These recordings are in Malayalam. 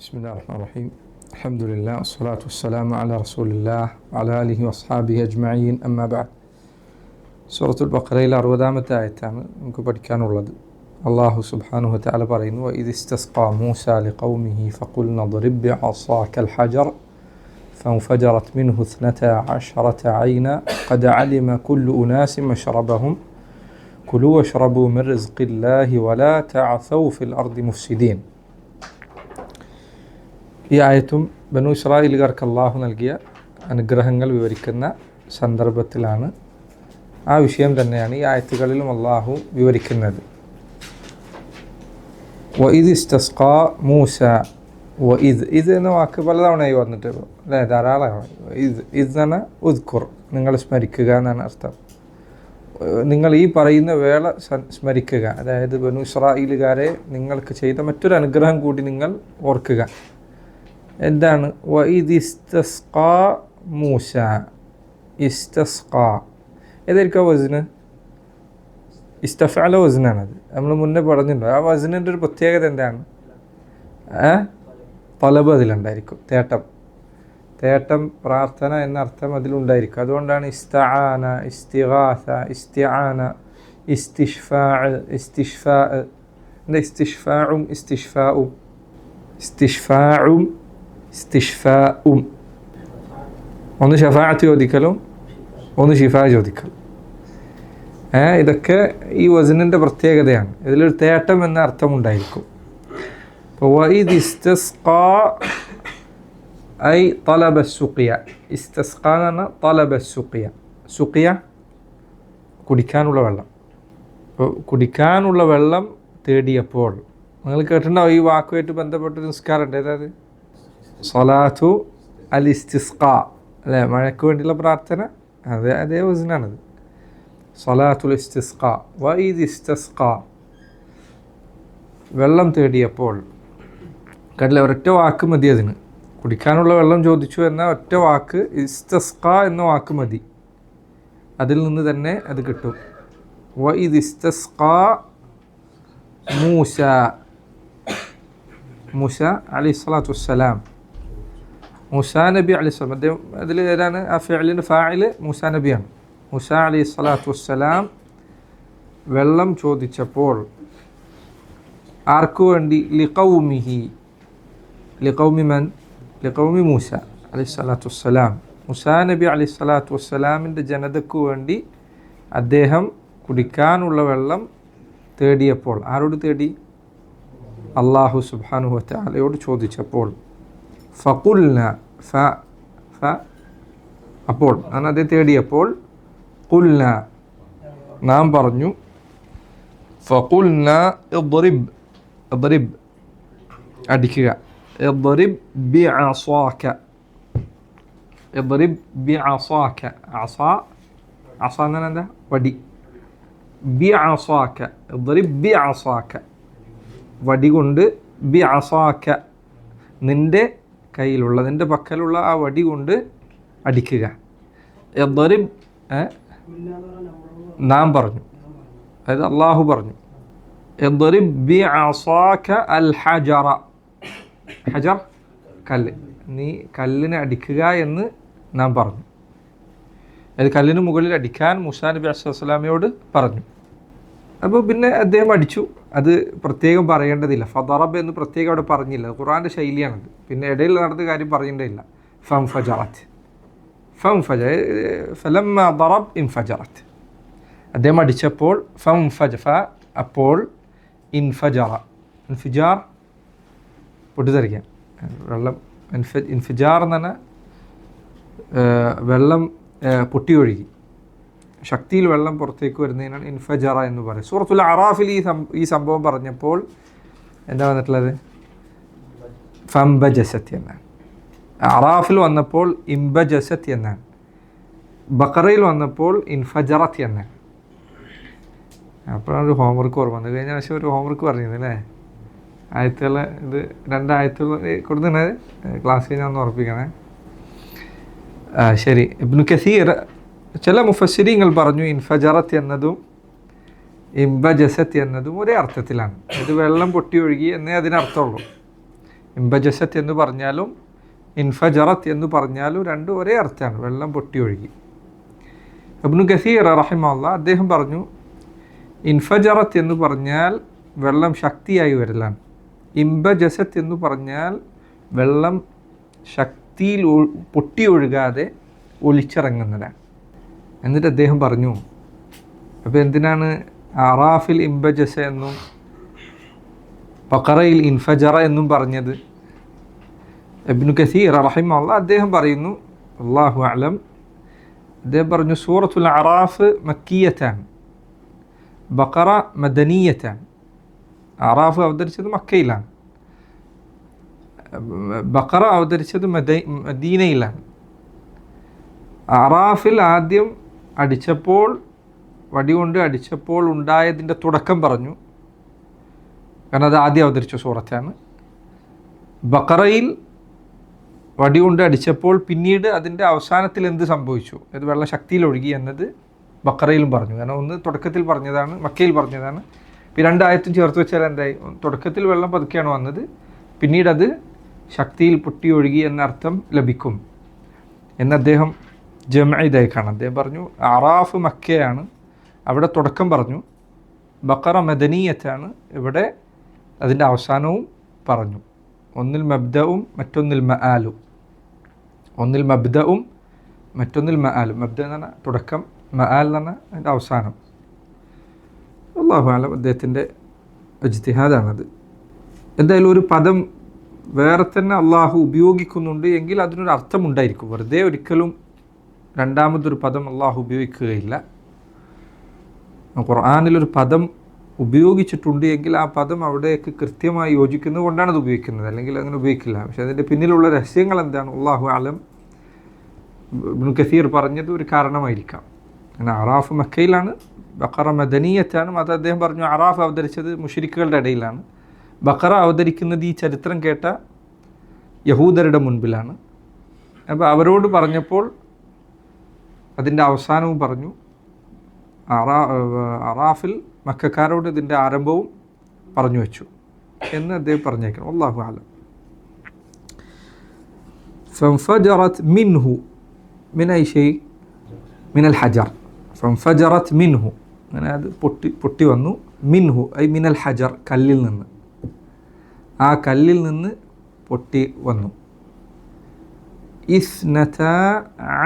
بسم الله الرحمن الرحيم. الحمد لله والصلاة والسلام على رسول الله وعلى آله وأصحابه أجمعين. أما بعد. സൂറത്തുൽ ബഖറയിലെ 60-ാമത്തെ ആയത്താണ് നമുക്ക് പഠിക്കാനുള്ളത്. അല്ലാഹു സുബ്ഹാനഹു വതആല പറയുന്നു: വഇദ് ഇസ്തസ്ഖാ മൂസ ലിഖൗമിഹി ഫഖുൽനാ ضرب بعصاك الحجر فانفجرت منه 12 عينا قد علم كل أناس مشربهم كلوا واشربوا من رزق الله ولا تعثوا في الأرض مفسدين. ഈ ആയത്തും ബനു ഇസ്രായേലുകാർക്ക് അല്ലാഹു നൽകിയ അനുഗ്രഹങ്ങൾ വിവരിക്കുന്ന സന്ദർഭത്തിലാണ്. ആ വിഷയം തന്നെയാണ് ഈ ആയത്തുകളിലും അല്ലാഹു വിവരിക്കുന്നത്. വഇദ് ഇസ്തസ്ഖാ മൂസ. ഇത് എന്ന വാക്ക് പലതവണയായി വന്നിട്ട് അല്ലേ, ധാരാളമാണ്. ഇത് തന്നെ ഉദ്കുർ, നിങ്ങൾ സ്മരിക്കുക എന്നാണ് അർത്ഥം. നിങ്ങൾ ഈ പറയുന്ന വേള സ്മരിക്കുക, അതായത് ബനു ഇസ്രായേലുകാരെ നിങ്ങൾക്ക് ചെയ്ത മറ്റൊരു അനുഗ്രഹം കൂടി നിങ്ങൾ ഓർക്കുക. എന്താണ്? വഇദ് ഇസ്തസ്ഖാ മൂസ. ഇസ്തസ്ഖാ ഏതായിരിക്കും വസ്ന്? ഇസ്തഫഅല വസ്നാണത്. നമ്മൾ മുന്നേ പറഞ്ഞിട്ടുണ്ടോ? ആ വസ്നിൻ്റെ ഒരു പ്രത്യേകത എന്താണ്? തലബ് അതിലുണ്ടായിരിക്കും. തേട്ടം പ്രാർത്ഥന എന്ന അർത്ഥം അതിലുണ്ടായിരിക്കും. അതുകൊണ്ടാണ് ഇസ്തആന, ഇസ്തിഗാസ, ഇസ്തിആന, ഇസ്തിഷ്ഫാഅ്, എന്താ ഇസ്തിഷ്ഫാഉം ഇസ്തിഷ്ഫാഉം ഇസ്തിഷ്ഫാഉം. ഒന്ന് ഷഫാഅത്ത് ചോദിക്കലും ഒന്ന് ഷിഫാ ചോദിക്കലും. ഇതൊക്കെ ഈ വസ്നിൻ്റെ പ്രത്യേകതയാണ്. ഇതിലൊരു തേട്ടം എന്ന അർത്ഥമുണ്ടായിരിക്കും. അപ്പോൾ വഇദ് ഇസ്തസ്ഖാ ഐ തലബ സുഖിയ. ഇസ്തസ്ഖാ എന്ന് പറഞ്ഞാൽ തലബ സുഖിയ. സുഖിയ കുടിക്കാനുള്ള വെള്ളം. അപ്പോൾ കുടിക്കാനുള്ള വെള്ളം തേടിയപ്പോൾ, നിങ്ങൾ കേട്ടിട്ടുണ്ടാവും ഈ വാക്കുമായിട്ട് ബന്ധപ്പെട്ടൊരു നിസ്കാരമുണ്ട്. ഏതായത്? സ്വലാത്തു അൽ ഇസ്തിസ്ഖാ, അല്ലേ? മഴയ്ക്ക് വേണ്ടിയുള്ള പ്രാർത്ഥന. അതേ വസ്നാണത്. സ്വലാത്തുൽ ഇസ്തിസ്ഖാ. വഇദ് ഇസ്തസ്ഖാ, വെള്ളം തേടിയപ്പോൾ. കണ്ടില്ല, ഒരൊറ്റ വാക്ക് മതി അതിന്. കുടിക്കാനുള്ള വെള്ളം ചോദിച്ചു എന്ന ഒറ്റ വാക്ക്, ഇസ്തസ്ഖാ എന്ന വാക്ക് മതി. അതിൽ നിന്ന് തന്നെ അത് കിട്ടും. വഇദ് ഇസ്തസ്ഖാ മൂസ അലൈഹിസ്സലാത്തു വസ്സലാം. മൂസാ നബി അലൈഹിസ്സലാം. അദ്ദേഹം അതിൽ ഏതാണ്? ആ ഫിഅലിൻ്റെ ഫാഇൽ മൂസാ നബിയാണ്. മൂസാ അലൈഹിസ്സലാത്തു വസ്സലാം വെള്ളം ചോദിച്ചപ്പോൾ ആർക്കു വേണ്ടി? ലിഖൗമി മൻ? ലിഖൗമി മൂസ അലൈഹിസ്സലാത്തു വസ്സലാം. മൂസാ നബി അലൈഹിസ്സലാത്തു വസ്സലാമിൻ്റെ ജനതയ്ക്കു വേണ്ടി അദ്ദേഹം കുടിക്കാനുള്ള വെള്ളം തേടിയപ്പോൾ. ആരോട് തേടി? അല്ലാഹു സുബ്ഹാനഹു വതആലയോട് ചോദിച്ചപ്പോൾ. ഫഖുൽന, അപ്പോൾ ഞാൻ അതേ തേടിയപ്പോൾ. ഖുൽന, നാം പറഞ്ഞു. ഫഖുൽന ഇദ്റിബ്, അടിക്കുക. ഇദ്റിബ് ബിഅസാക. അസ എന്നാണ് എന്താ? വടി. ബിഅസാക, ഇദ്റിബ് ബിഅസാക, വടി കൊണ്ട്. ബിഅസാക, നിൻ്റെ കയ്യിലുള്ള, നിൻ്റെ പക്കലുള്ള ആ വടി കൊണ്ട് അടിക്കുക. ഇദ്റിബ്, നാം പറഞ്ഞു, അതായത് അള്ളാഹു പറഞ്ഞു. ഇദ്റിബ് ബിഅസാക അൽ ഹജറ. ഹജർ, കല്ല്. നീ കല്ലിനെ അടിക്കുക എന്ന് നാം പറഞ്ഞു. അത് കല്ലിന് മുകളിൽ അടിക്കാൻ മൂസാ നബി അലൈഹിസ്സലാമയോട് പറഞ്ഞു. അപ്പോൾ പിന്നെ അദ്ദേഹം അടിച്ചു. അത് പ്രത്യേകം പറയേണ്ടതില്ല. ഫദറബ് എന്ന് പ്രത്യേകം അവിടെ പറഞ്ഞില്ല. ഖുർആൻ്റെ ശൈലിയാണത്. പിന്നെ ഇടയിൽ നടന്ന കാര്യം പറയേണ്ടതില്ല. ഫലമ്മ ദറബ് ഇൻഫജറത്ത്. അദ്ദേഹം അടിച്ചപ്പോൾ അപ്പോൾ ഇൻഫിജാർ പൊട്ടിത്തെറിക്കാൻ. വെള്ളം ഇൻഫിജാർ എന്ന് പറഞ്ഞാൽ വെള്ളം പൊട്ടിയൊഴുകി, ശക്തിയിൽ വെള്ളം പുറത്തേക്ക് വരുന്നതിനാണ് ഇൻഫജറ എന്ന് പറയും. സൂറത്തുൽ അറാഫിൽ ഈ സംഭവം പറഞ്ഞപ്പോൾ എന്താ വന്നിട്ടുള്ളത്? ഫംബജസത്ത് എന്നാണ്. അറാഫിൽ വന്നപ്പോൾ ഇംബജസത്ത് എന്നാണ്. ബഖറയിൽ വന്നപ്പോൾ ഇൻഫജറത്ത് എന്നാണ്. അപ്പോഴാണ് ഒരു ഹോംവർക്ക് ഓർമ്മ വന്നത്. കഴിഞ്ഞ പ്രാവശ്യം ഒരു ഹോംവർക്ക് പറഞ്ഞിരുന്നു അല്ലേ? ആയത്തുകൾ, ഇത് 2 ആയത്തുകൾ കൊടുക്കുന്നത് ക്ലാസ്സിൽ ഞാൻ ഒന്ന് ഉറപ്പിക്കണേ. ശരി. ഇബ്നു കസീർ, ചില മുഫസ്സിരീങ്ങൾ പറഞ്ഞു ഇൻഫജറത്ത് എന്നതും ഇംബജസത്ത് എന്നതും ഒരേ അർത്ഥത്തിലാണ്. ഇത് വെള്ളം പൊട്ടി ഒഴുകി എന്നേ അതിനർത്ഥമുള്ളൂ. ഇംബജസത്ത് എന്ന് പറഞ്ഞാലും ഇൻഫജറത്ത് എന്ന് പറഞ്ഞാലും രണ്ടും ഒരേ അർത്ഥമാണ്, വെള്ളം പൊട്ടി ഒഴുകി. ഇബ്നു കസീർ റഹിമഹുല്ലാഹ് അദ്ദേഹം പറഞ്ഞു, ഇൻഫജറത്ത് എന്ന് പറഞ്ഞാൽ വെള്ളം ശക്തിയായി വരലാണ്, ഇംബജസത്ത് എന്ന് പറഞ്ഞാൽ വെള്ളം ശക്തിയിൽ പൊട്ടി ഒഴുകാതെ ഒലിച്ചിറങ്ങുന്നതാണ്. എന്നിട്ട് അദ്ദേഹം പറഞ്ഞു, അപ്പോൾ എന്തിനാണ് അറാഫിൽ ഇംബജസ എന്നും ബഖറയിൽ ഇൻഫജറ എന്നും പറഞ്ഞത്? ഇബ്നു കസീർ റഹിമഹുല്ലാഹ് അദ്ദേഹം പറയുന്നു, അല്ലാഹു അഅലം, അദ്ദേഹം പറഞ്ഞു സൂറത്തുൽ അറാഫ് മക്കിയത്താണ്, ബഖറ മദനിയത്താണ്. അറാഫ് അവതരിച്ചത് മക്കയിലാണ്, ബഖറ അവതരിച്ചത് മദീനയിലാണ്. അറാഫിൽ ആദ്യം അടിച്ചപ്പോൾ, വടി കൊണ്ട് അടിച്ചപ്പോൾ ഉണ്ടായതിൻ്റെ തുടക്കം പറഞ്ഞു, കാരണം അത് ആദ്യം അവതരിച്ച സൂറത്താണ്. ബഖറയിൽ വടി കൊണ്ട് അടിച്ചപ്പോൾ പിന്നീട് അതിൻ്റെ അവസാനത്തിൽ എന്ത് സംഭവിച്ചു, അത് വെള്ളം ശക്തിയിൽ ഒഴുകി എന്നത് ബഖറയിലും പറഞ്ഞു. കാരണം ഒന്ന് തുടക്കത്തിൽ പറഞ്ഞതാണ്, മക്കയിൽ പറഞ്ഞതാണ്. ഈ രണ്ടായത്തും ചേർത്ത് വെച്ചാൽ എന്തായി, തുടക്കത്തിൽ വെള്ളം പതുക്കെയാണ് വന്നത്, പിന്നീട് അത് ശക്തിയിൽ പൊട്ടി ഒഴുകി എന്ന അർത്ഥം ലഭിക്കും എന്ന് അദ്ദേഹം ജംഇദായി കാണാം. അദ്ദേഹം പറഞ്ഞു അറാഫ് മക്കയാണ്, അവിടെ തുടക്കം പറഞ്ഞു. ബഖറ മദനീയത്താണ്, ഇവിടെ അതിൻ്റെ അവസാനവും പറഞ്ഞു. ഒന്നിൽ മബ്ദവും മറ്റൊന്നിൽ മആലും, ഒന്നിൽ മബ്ദവും മറ്റൊന്നിൽ മആലും. മബ്ദ എന്ന് പറഞ്ഞാൽ തുടക്കം, മആൽ എന്ന് പറഞ്ഞാൽ അതിൻ്റെ അവസാനം. അല്ലാഹു അഅലം, അദ്ദേഹത്തിൻ്റെ ഇജ്തിഹാദാണത്. എന്തായാലും ഒരു പദം വേറെ തന്നെ അള്ളാഹു ഉപയോഗിക്കുന്നുണ്ട് എങ്കിൽ അതിനൊരു അർത്ഥമുണ്ടായിരിക്കും. വെറുതെ ഒരിക്കലും രണ്ടാമതൊരു പദം അള്ളാഹു ഉപയോഗിക്കുകയില്ല. ഖുർആനിലൊരു പദം ഉപയോഗിച്ചിട്ടുണ്ട് എങ്കിൽ ആ പദം അവിടേക്ക് കൃത്യമായി യോജിക്കുന്നത് കൊണ്ടാണ് അത് ഉപയോഗിക്കുന്നത്, അല്ലെങ്കിൽ അങ്ങനെ ഉപയോഗിക്കില്ല. പക്ഷെ അതിൻ്റെ പിന്നിലുള്ള രഹസ്യങ്ങൾ എന്താണ്, അല്ലാഹു അഅലം. ഇബ്നു കസീർ പറഞ്ഞത് ഒരു കാരണമായിരിക്കാം. അങ്ങനെ അറാഫ് മക്കയിലാണ്, ബഖറ മദനീയത്താണ്. അത് അദ്ദേഹം പറഞ്ഞു അറാഫ് അവതരിച്ചത് മുശ്രിക്കുകളുടെ ഇടയിലാണ്, ബഖറ അവതരിക്കുന്നത് ഈ ചരിത്രം കേട്ട യഹൂദരുടെ മുൻപിലാണ്. അപ്പോൾ അവരോട് പറഞ്ഞപ്പോൾ അതിൻ്റെ അവസാനവും പറഞ്ഞു. അറാഫിൽ മക്കക്കാരോട് ഇതിൻ്റെ ആരംഭവും പറഞ്ഞു വെച്ചു എന്ന് അദ്ദേഹം പറഞ്ഞേക്കണം. അല്ലാഹു അഅലം. ഫൻഫജറത് മിൻഹു മിൻ ഐ ഷൈ മിനൽ ഹജർ. ഫൻഫജറത് മിൻഹു, അങ്ങനെ അത് പൊട്ടി വന്നു. മിൻഹു ഐ മിനൽ ഹജർ, കല്ലിൽ നിന്ന്, ആ കല്ലിൽ നിന്ന് പൊട്ടി വന്നു. ഇസ്നത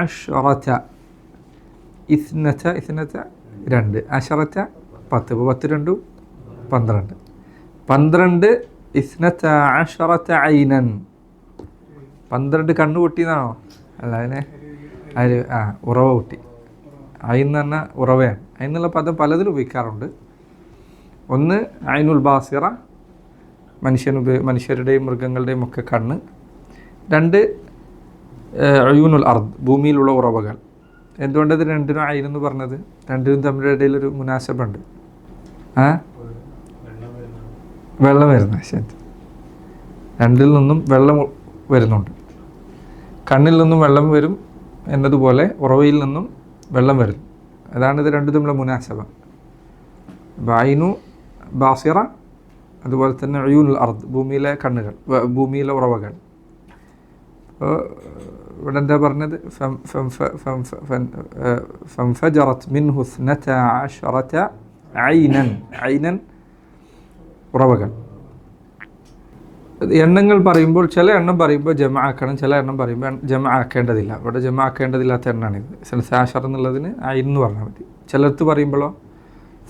അശ്റത, ഇസ്നത രണ്ട്, അശറത്ത 10, 10 2 12, 12 ഇസ്നത അശറത ഐനൻ. 12 കണ്ണു പൊട്ടിയെന്നാണോ? അല്ല, അതിന് ഉറവ പൊട്ടി. ഐൻ എന്ന് പറഞ്ഞാൽ ഉറവയാണ്. അതിനുള്ള പദം പലതിലും ഉപയോഗിക്കാറുണ്ട്. ഒന്ന് ഐനുൽ ബാസിറ, മനുഷ്യരുടെയും മൃഗങ്ങളുടെയും ഒക്കെ കണ്ണ്. 2 അയൂനുൽ അർദ്, ഭൂമിയിലുള്ള ഉറവകൾ. എന്തുകൊണ്ടത് രണ്ടിനും ഐനെന്ന് പറഞ്ഞത്? രണ്ടിനും തമ്മിലുള്ള ഇടയിലൊരു മുനാസബുണ്ട്. വെള്ളം വരുന്ന, ശരി, രണ്ടിൽ നിന്നും വെള്ളം വരുന്നുണ്ട്. കണ്ണിൽ നിന്നും വെള്ളം വരും എന്നതുപോലെ ഉറവയിൽ നിന്നും വെള്ളം വരുന്നു. അതാണ് ഇത് രണ്ടും തമ്മിലുള്ള മുനാസബ. ഐനു ബാസിറ, അതുപോലെ തന്നെ അയൂനുൽ അർദ്, ഭൂമിയിലെ കണ്ണുകൾ, ഭൂമിയിലെ ഉറവകൾ. ഇവിടെ എന്താ പറഞ്ഞത്? ഫൻഫജറത് മിൻഹു ഇസ്നത അശറത ഐനൻ. ഐനൻ ഉറവകൾ. എണ്ണങ്ങൾ പറയുമ്പോൾ ചില എണ്ണം പറയുമ്പോൾ ജമആക്കണം, ചില എണ്ണം പറയുമ്പോൾ ജമആക്കേണ്ടതില്ല. ഇവിടെ ജമആക്കേണ്ടതില്ലാത്ത എണ്ണാണിത്. സൽസാഷർ എന്നുള്ളതിന് ഐൻ എന്ന് പറഞ്ഞാൽ മതി. ചിലർത്ത് പറയുമ്പോഴോ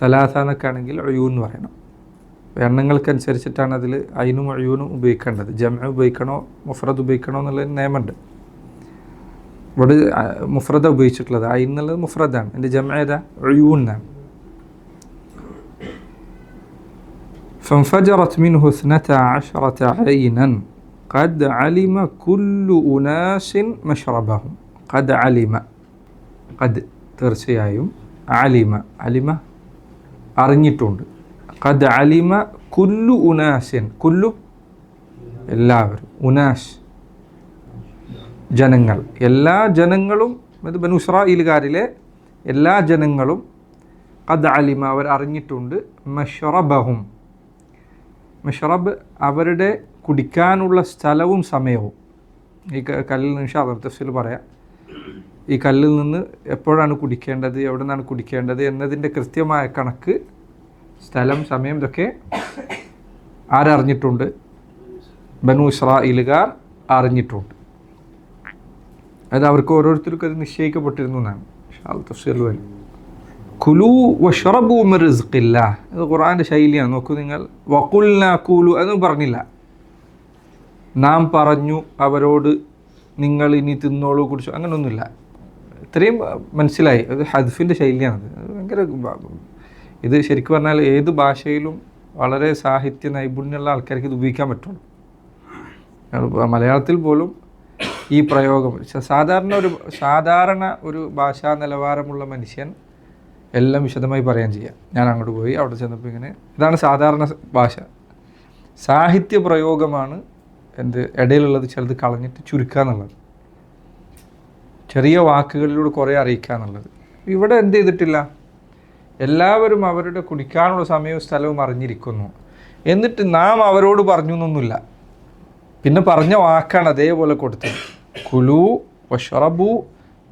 സലാസ എന്നൊക്കെ ആണെങ്കിൽ അയൂൻ എന്ന് പറയണം. എണ്ണങ്ങൾക്കനുസരിച്ചിട്ടാണ് അതിൽ ഐനും അയൂനും ഉപയോഗിക്കേണ്ടത്. ജമഅ ഉപയോഗിക്കണോ മുഫ്രദ് ഉപയോഗിക്കണോ എന്നുള്ളതിന് നിയമമുണ്ട്. ഇവിടെ മുഫ്രദ ഉപയോഗിച്ചിട്ടുള്ളത്. ഐൻ എന്നുള്ളത് മുഫ്രദാണ്, എൻ്റെ ജമഅ ഏതാ? അയൂൻ എന്നാണ്. فانفجرت منه 12 عينا قد علم كل أناس مشربهم. قد علم, قد തീർച്ചയായും, അലിമ അറിഞ്ഞിട്ടുണ്ട്. قد علم كل أناس, കുല്ലു എല്ലാവരും, ഉനാസ് ജനങ്ങൾ, എല്ലാ ജനങ്ങളും, അത് ബനു ഇസ്രായേലുകാരിലെ എല്ലാ ജനങ്ങളും قد علم അവർ അറിഞ്ഞിട്ടുണ്ട്. മഷ്റബഹും, മഷ്റബ് അവരുടെ കുടിക്കാനുള്ള സ്ഥലവും സമയവും. ഈ കല്ലിൽ നിന്ന് ഇൻഷാ അല്ലാഹ് തഫ്സീൽ പറയാം. ഈ കല്ലിൽ നിന്ന് എപ്പോഴാണ് കുടിക്കേണ്ടത്, എവിടെ നിന്നാണ് കുടിക്കേണ്ടത് എന്നതിൻ്റെ കൃത്യമായ കണക്ക്, സ്ഥലം, സമയം ഇതൊക്കെ ആരറിഞ്ഞിട്ടുണ്ട്? ബനൂ ഇസ്രായേലുകാർ അറിഞ്ഞിട്ടുണ്ട്. അത് അവർക്ക് ഓരോരുത്തർക്കും അത് നിശ്ചയിക്കപ്പെട്ടിരുന്നു എന്നാണ് തഫ്സീറിൽ വരും. കുലു വഷ്റബു മിൻ റിസ്ഖില്ലാഹ്, അത് ഖുർആൻ്റെ ശൈലിയാണ്. നോക്കൂ നിങ്ങൾ, വഖുൽനാ കുലു അതൊന്നും പറഞ്ഞില്ല. നാം പറഞ്ഞു അവരോട് നിങ്ങൾ ഇനി തിന്നോളൂ കുടിച്ചു, അങ്ങനെയൊന്നുമില്ല. ഇത്രയും മനസ്സിലായി. അത് ഹദ്ഫിൻ്റെ ശൈലിയാണത്. ഭയങ്കര ഇത് ശരിക്കും പറഞ്ഞാൽ ഏത് ഭാഷയിലും വളരെ സാഹിത്യ നൈപുണ്യമുള്ള ആൾക്കാർക്ക് ഇത് ഉപയോഗിക്കാൻ പറ്റുള്ളൂ. മലയാളത്തിൽ പോലും ഈ പ്രയോഗം സാധാരണ ഒരു ഭാഷാ നിലവാരമുള്ള മനുഷ്യൻ എല്ലാം വിശദമായി പറയാൻ ചെയ്യാം. ഞാൻ അങ്ങോട്ട് പോയി അവിടെ ചെന്നപ്പോൾ ഇങ്ങനെ, ഇതാണ് സാധാരണ ഭാഷ. സാഹിത്യ പ്രയോഗമാണ് ഇടയിലുള്ളത് ചിലത് കളഞ്ഞിട്ട് ചുരുക്കുക എന്നുള്ളത്, ചെറിയ വാക്കുകളിലൂടെ കുറേ അറിയിക്കുക എന്നുള്ളത്. ഇവിടെ എന്ത് ചെയ്തിട്ടില്ല? എല്ലാവരും അവരുടെ കുടിക്കാനുള്ള സമയവും സ്ഥലവും അറിഞ്ഞിരിക്കുന്നു. എന്നിട്ട് നാം അവരോട് പറഞ്ഞു എന്നൊന്നുമില്ല. പിന്നെ പറഞ്ഞ വാക്കാണ് അതേപോലെ കൊടുത്തത്. കുലു വഷ്റബു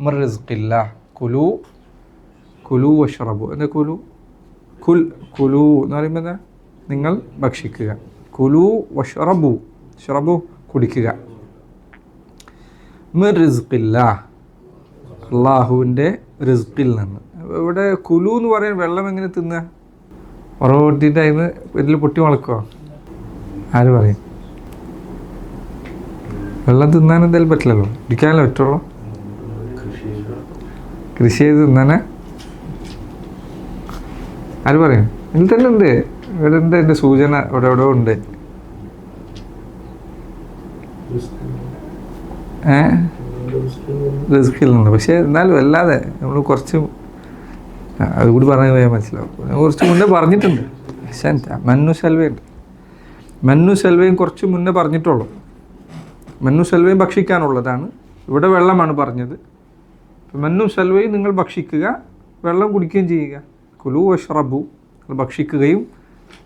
മിൻ റിസ്ഖില്ലാഹ്. കുലു വഷ്റബു എന്താ? കുലു എന്ന് പറയുമ്പോൾ എന്താ? നിങ്ങൾ ഭക്ഷിക്കുക. കുലു വഷ്റബു, ഷ്റബു കുടിക്കുക. മിൻ റിസ്ഖില്ലാഹ്, അള്ളാഹുവിൻ്റെ റിസ്ഖിൽ നിന്ന്. ഇവിടെ കുലു എന്ന് പറയാൻ വെള്ളം എങ്ങനെ തിന്നുക? ഉറവ് പൊട്ടിയിട്ട് അതിന് ഇതിൽ പൊട്ടി മുളക്കുമോ? ആര് പറയും? വെള്ളം തിന്നാൻ എന്തായാലും പറ്റില്ലല്ലോ, കുടിക്കാനല്ലേ പറ്റുള്ളൂ. കൃഷി ചെയ്ത് തിന്നാനേ ആര് പറയും? ഇതിൽ തന്നെ ഉണ്ട്. ഇവിടെ ഉണ്ട്, എൻ്റെ സൂചന എവിടെ ഉണ്ട്. റിസ്കിൽ നിന്ന്. പക്ഷേ എന്നാലും അല്ലാതെ നമ്മൾ കുറച്ച് അതുകൂടി പറഞ്ഞു പോയാൽ മനസ്സിലാവും. കുറച്ച് മുന്നേ പറഞ്ഞിട്ടുണ്ട്. മന്നു സെൽവയുണ്ട്. മന്നു സെൽവയും കുറച്ച് മുന്നേ പറഞ്ഞിട്ടുള്ളൂ. മന്നു സെൽവയും ഭക്ഷിക്കാനുള്ളതാണ്. ഇവിടെ വെള്ളമാണ് പറഞ്ഞത്. മന്നു സെൽവയും നിങ്ങൾ ഭക്ഷിക്കുക, വെള്ളം കുടിക്കുകയും ചെയ്യുക. കുലു വഷ്റബു, ഭക്ഷിക്കുകയും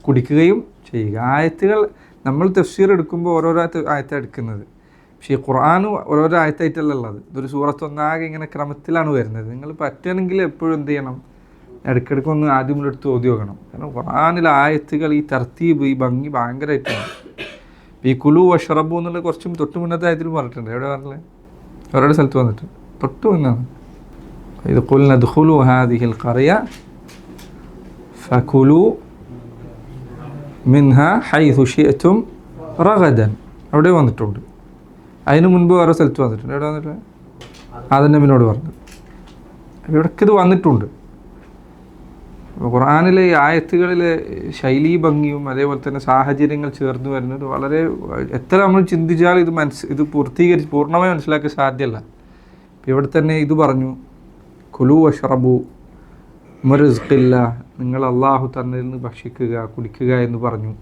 കുടിക്കുകയും ചെയ്യുക. ആയത്തുകൾ നമ്മൾ തഫ്സീർ എടുക്കുമ്പോൾ ഓരോരോ ആയത്താണ് എടുക്കുന്നത്. പക്ഷേ ഈ ഖുർആൻ ഓരോരോ ആയത്തായിട്ടല്ല ഉള്ളത്. ഇതൊരു സൂറത്ത് ഒന്നാകെ ഇങ്ങനെ ക്രമത്തിലാണ് വരുന്നത്. നിങ്ങൾ പറ്റുകയാണെങ്കിൽ എപ്പോഴും എന്ത് ചെയ്യണം? ഇടയ്ക്കിടയ്ക്ക് ഒന്ന് ആദ്യം മുതലെടുത്ത് ഓതി വെക്കണം. കാരണം ഖുർആനിലെ ആയത്തുകൾ ഈ തർത്തീബ്, ഈ ഭംഗി ഭയങ്കരമായിട്ടുണ്ട്. ഈ കുലു വഷ്റബു എന്നുള്ള കുറച്ചും തൊട്ട് മുന്നത്തെ ആയത്തിൽ പറഞ്ഞിട്ടുണ്ട്. എവിടെ പറഞ്ഞില്ലേ? അവരുടെ സ്ഥലത്ത് വന്നിട്ട് തൊട്ട് മുന്നാണ്. ഇത് ഖുൽനാ ദുഖുലു ഹാദിഹിൽ ഖറിയ ഫകുലു മിൻഹ ഹൈഥു ശിഅ്തും റഗദൻ, അവിടെ വന്നിട്ടുണ്ട്. അതിന് മുൻപ് വേറെ സ്ഥലത്ത് വന്നിട്ടുണ്ട്. എവിടെ വന്നിട്ട്? ആദം നബിയോട് പറഞ്ഞത്. ഇവിടേക്ക് ഇത് വന്നിട്ടുണ്ട്. ഖുർആനിലെ ഈ ആയത്തുകളിലെ ശൈലീ ഭംഗിയും അതേപോലെ തന്നെ സാഹചര്യങ്ങൾ ചേർന്ന് വരുന്നത് വളരെ, എത്ര നമ്മൾ ചിന്തിച്ചാൽ ഇത് പൂർണ്ണമായി മനസ്സിലാക്കാൻ സാധ്യമല്ല. ഇവിടെ തന്നെ ഇത് പറഞ്ഞു, കുലു വഷ്റബു മിൻ റിസ്ഖില്ലാഹ്, നിങ്ങൾ അള്ളാഹു തന്നതിൽ നിന്ന് ഭക്ഷിക്കുക കുടിക്കുക എന്ന് പറഞ്ഞു.